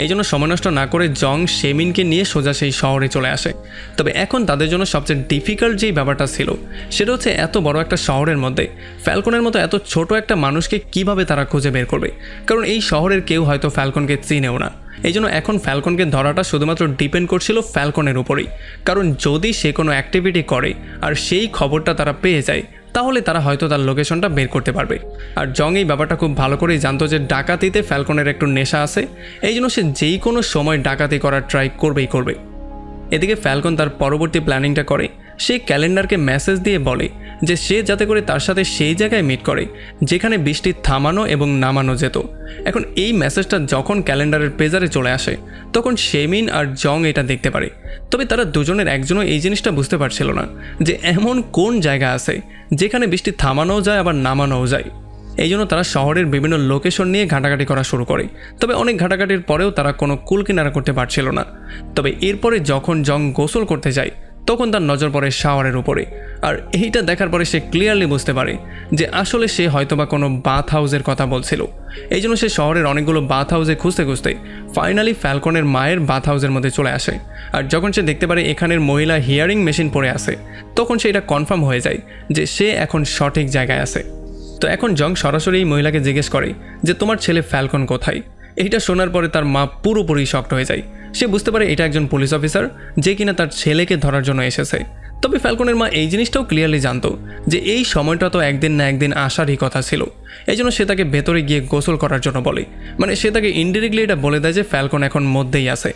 এই জন্য সময় নষ্ট না করে জং শেমিনকে নিয়ে সোজা সেই শহরে চলে আসে। তবে এখন তাদের জন্য সবচেয়ে ডিফিকাল্ট যেই ব্যাপারটা ছিল সেটা হচ্ছে এত বড় একটা শহরের মধ্যে ফ্যালকনের মতো এত ছোট একটা মানুষকে কিভাবে তারা খুঁজে বের করবে, কারণ এই শহরের কেউ হয়তো ফ্যালকনকে চিনেও না। এই জন্য এখন ফ্যালকনকে ধরাটা শুধুমাত্র ডিপেন্ড করছিল ফ্যালকনের উপরেই, কারণ যদি সে কোনো অ্যাক্টিভিটি করে আর সেই খবরটা তারা পেয়ে যায় তাহলে তারা হয়তো তার লোকেশনটা বের করতে পারবে। আর জং এই ব্যাপারটা খুব ভালো করেই জানতো যে ডাকাতিতে ফ্যালকনের একটু নেশা আছে, এই জন্য সে যেই কোনো সময় ডাকাতি করার ট্রাই করবে। এদিকে ফ্যালকন তার পরবর্তী প্ল্যানিংটা করে, সে ক্যালেন্ডারকে মেসেজ দিয়ে বলে যে সে যাতে করে তার সাথে সেই জায়গায় মিট করে যেখানে বৃষ্টি থামানো এবং নামানো যেত। এখন এই মেসেজটা যখন ক্যালেন্ডারের পেজারে চলে আসে তখন শেমিন আর জং এটা দেখতে পারে। তবে তারা দুজনের একজনও এই জিনিসটা বুঝতে পারছিল না যে এমন কোন জায়গা আছে যেখানে বৃষ্টি থামানোও যায় আবার নামানোও যায়। এই জন্য তারা শহরের বিভিন্ন লোকেশন নিয়ে ঘাটাঘাটি করা শুরু করে। তবে অনেক ঘাটাঘাটির পরেও তারা কোনো কুল কিনারা করতে পারছিল না। তবে এরপরে যখন জং গোসল করতে যায় তখন তার নজর পড়ে শাওয়ারের উপরে। আর এইটা দেখার পরে সে ক্লিয়ারলি বুঝতে পারে যে আসলে সে হয়তোবা কোনো বাথ হাউসের কথা বলছিল। এই জন্য সে শহরের অনেকগুলো বাথ হাউসে খুঁজতে খুঁজতে ফাইনালি ফ্যালকনের মায়ের বাথ হাউসের মধ্যে চলে আসে। আর যখন সে দেখতে পারে এখানের মহিলা হিয়ারিং মেশিন পড়ে আছে তখন সে এটা কনফার্ম হয়ে যায় যে সে এখন সঠিক জায়গায় আছে। তো এখন জং সরাসরি এই মহিলাকে জিজ্ঞেস করে যে তোমার ছেলে ফ্যালকন কোথায়। এইটা শোনার পরে তার মা পুরোপুরি শকড হয়ে যায়। সে বুঝতে পারে এটা একজন পুলিশ অফিসার যে কিনা তার ছেলেকে ধরার জন্য এসেছে। তবে ফ্যালকনের মা এই জিনিসটাও ক্লিয়ারলি জানতো যে এই সময়টা তো একদিন না একদিন আসারই কথা ছিল। এই জন্য সে তাকে ভেতরে গিয়ে গোসল করার জন্য বলে, সে তাকে ইনডিরেক্টলি এটা বলে দেয় যে ফ্যালকন এখন মধ্যেই আছে।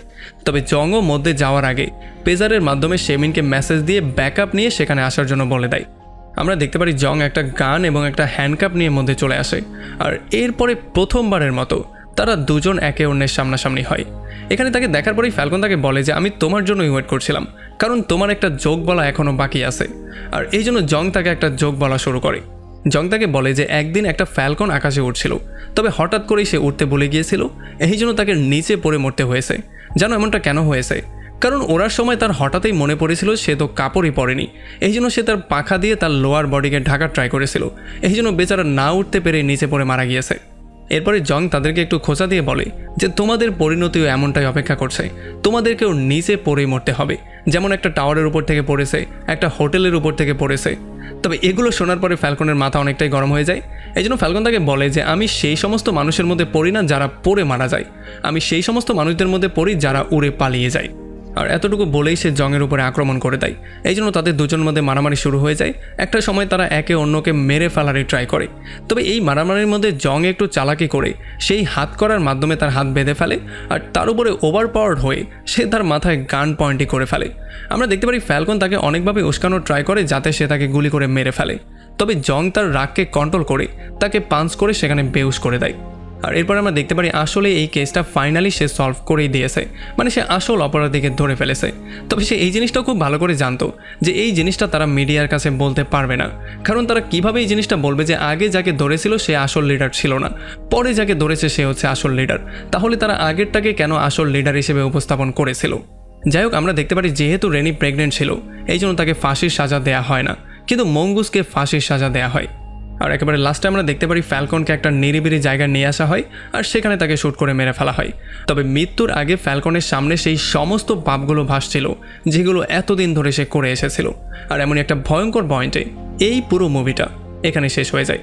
তবে জংও মধ্যে যাওয়ার আগে পেজারের মাধ্যমে শেমিনকে মেসেজ দিয়ে ব্যাকআপ নিয়ে সেখানে আসার জন্য বলে দেয়। আমরা দেখতে পারি জং একটা গান এবং একটা হ্যান্ডকাপ নিয়ে মধ্যে চলে আসে। আর এরপরে প্রথমবারের মতো তারা দুজন একে অন্যের সামনাসামনি হয়। এখানে তাকে দেখার পরেই ফ্যালকন তাকে বলে যে আমি তোমার জন্যই ওয়েট করছিলাম, কারণ তোমার একটা জোক বলা এখনও বাকি আছে। আর এই জন্য জং তাকে একটা জোক বলা শুরু করে। জং তাকে বলে যে একদিন একটা ফ্যালকন আকাশে উঠছিল, তবে হঠাৎ করেই সে উঠতে ভুলে গিয়েছিল, এই জন্য তাকে নিচে পড়ে মরতে হয়েছে। জানো এমনটা কেন হয়েছে? কারণ ওড়ার সময় তার হঠাৎই মনে পড়েছিল সে তো কাপড়ই পরেনি, এই জন্য সে তার পাখা দিয়ে তার লোয়ার বডিকে ঢাকার ট্রাই করেছিল, এই জন্য বেচারা না উঠতে পেরে নিচে পড়ে মারা গিয়েছে। এরপরে জং তাদেরকে একটু খোঁচা দিয়ে বলে যে তোমাদের পরিণতিও এমনটাই অপেক্ষা করছে, তোমাদেরকেও নিচে পড়েই মরতে হবে, যেমন একটা টাওয়ারের উপর থেকে পড়েছে, একটা হোটেলের উপর থেকে পড়েছে। তবে এগুলো শোনার পরে ফ্যালকনের মাথা অনেকটাই গরম হয়ে যায়। এই জন্য ফ্যালকন তাকে বলে যে আমি সেই সমস্ত মানুষের মধ্যে পড়ি না যারা পড়ে মারা যায়, আমি সেই সমস্ত মানুষদের মধ্যে পড়ি যারা উড়ে পালিয়ে যায়। আর এতটুকু বলেই সে জংয়ের উপরে আক্রমণ করে দেয়। এই জন্য তাদের দুজনের মধ্যে মারামারি শুরু হয়ে যায়। একটা সময় তারা একে অন্যকে মেরে ফেলারই ট্রাই করে। তবে এই মারামারির মধ্যে জং একটু চালাকি করে সেই হাত করার মাধ্যমে তার হাত বেঁধে ফেলে, আর তার উপরে ওভারপাওয়ার্ড হয়ে সে তার মাথায় গান পয়েন্টই করে ফেলে। আমরা দেখতে পারি ফ্যালকন তাকে অনেকভাবে উস্কানোর ট্রাই করে যাতে সে তাকে গুলি করে মেরে ফেলে। তবে জং তার রাগকে কন্ট্রোল করে তাকে পাঞ্চ করে সেখানে বেহুশ করে দেয়। আর এরপর আমরা দেখতে পারি আসলে এই কেসটা ফাইনালি সে সলভ করেই দিয়েছে, মানে সে আসল অপরাধীকে ধরে ফেলেছে। তবে সে এই জিনিসটাও খুব ভালো করে জানতো যে এই জিনিসটা তারা মিডিয়ার কাছে বলতে পারবে না, কারণ তারা কিভাবে এই জিনিসটা বলবে যে আগে যাকে ধরেছিল সে আসল লিডার ছিল না, পরে যাকে ধরেছে সে হচ্ছে আসল লিডার। তাহলে তারা আগেরটাকে কেন আসল লিডার হিসেবে উপস্থাপন করেছিল? যাই হোক, আমরা দেখতে পারি যেহেতু রেনি প্রেগনেন্ট ছিল এই জন্য তাকে ফাঁসির সাজা দেওয়া হয় না, কিন্তু মঙ্গুসকে ফাঁসির সাজা দেওয়া হয়। আর একেবারে লাস্টে আমরা দেখতে পারি ফ্যালকনকে একটা নিরিবিলি জায়গায় নিয়ে আসা হয় আর সেখানে তাকে শ্যুট করে মেরে ফেলা হয়। তবে মৃত্যুর আগে ফ্যালকনের সামনে সেই সমস্ত পাপগুলো ভাসছিল যেগুলো এতদিন ধরে সে করে এসেছিল। আর এমনই একটা ভয়ঙ্কর পয়েন্টে এই পুরো মুভিটা এখানে শেষ হয়ে যায়।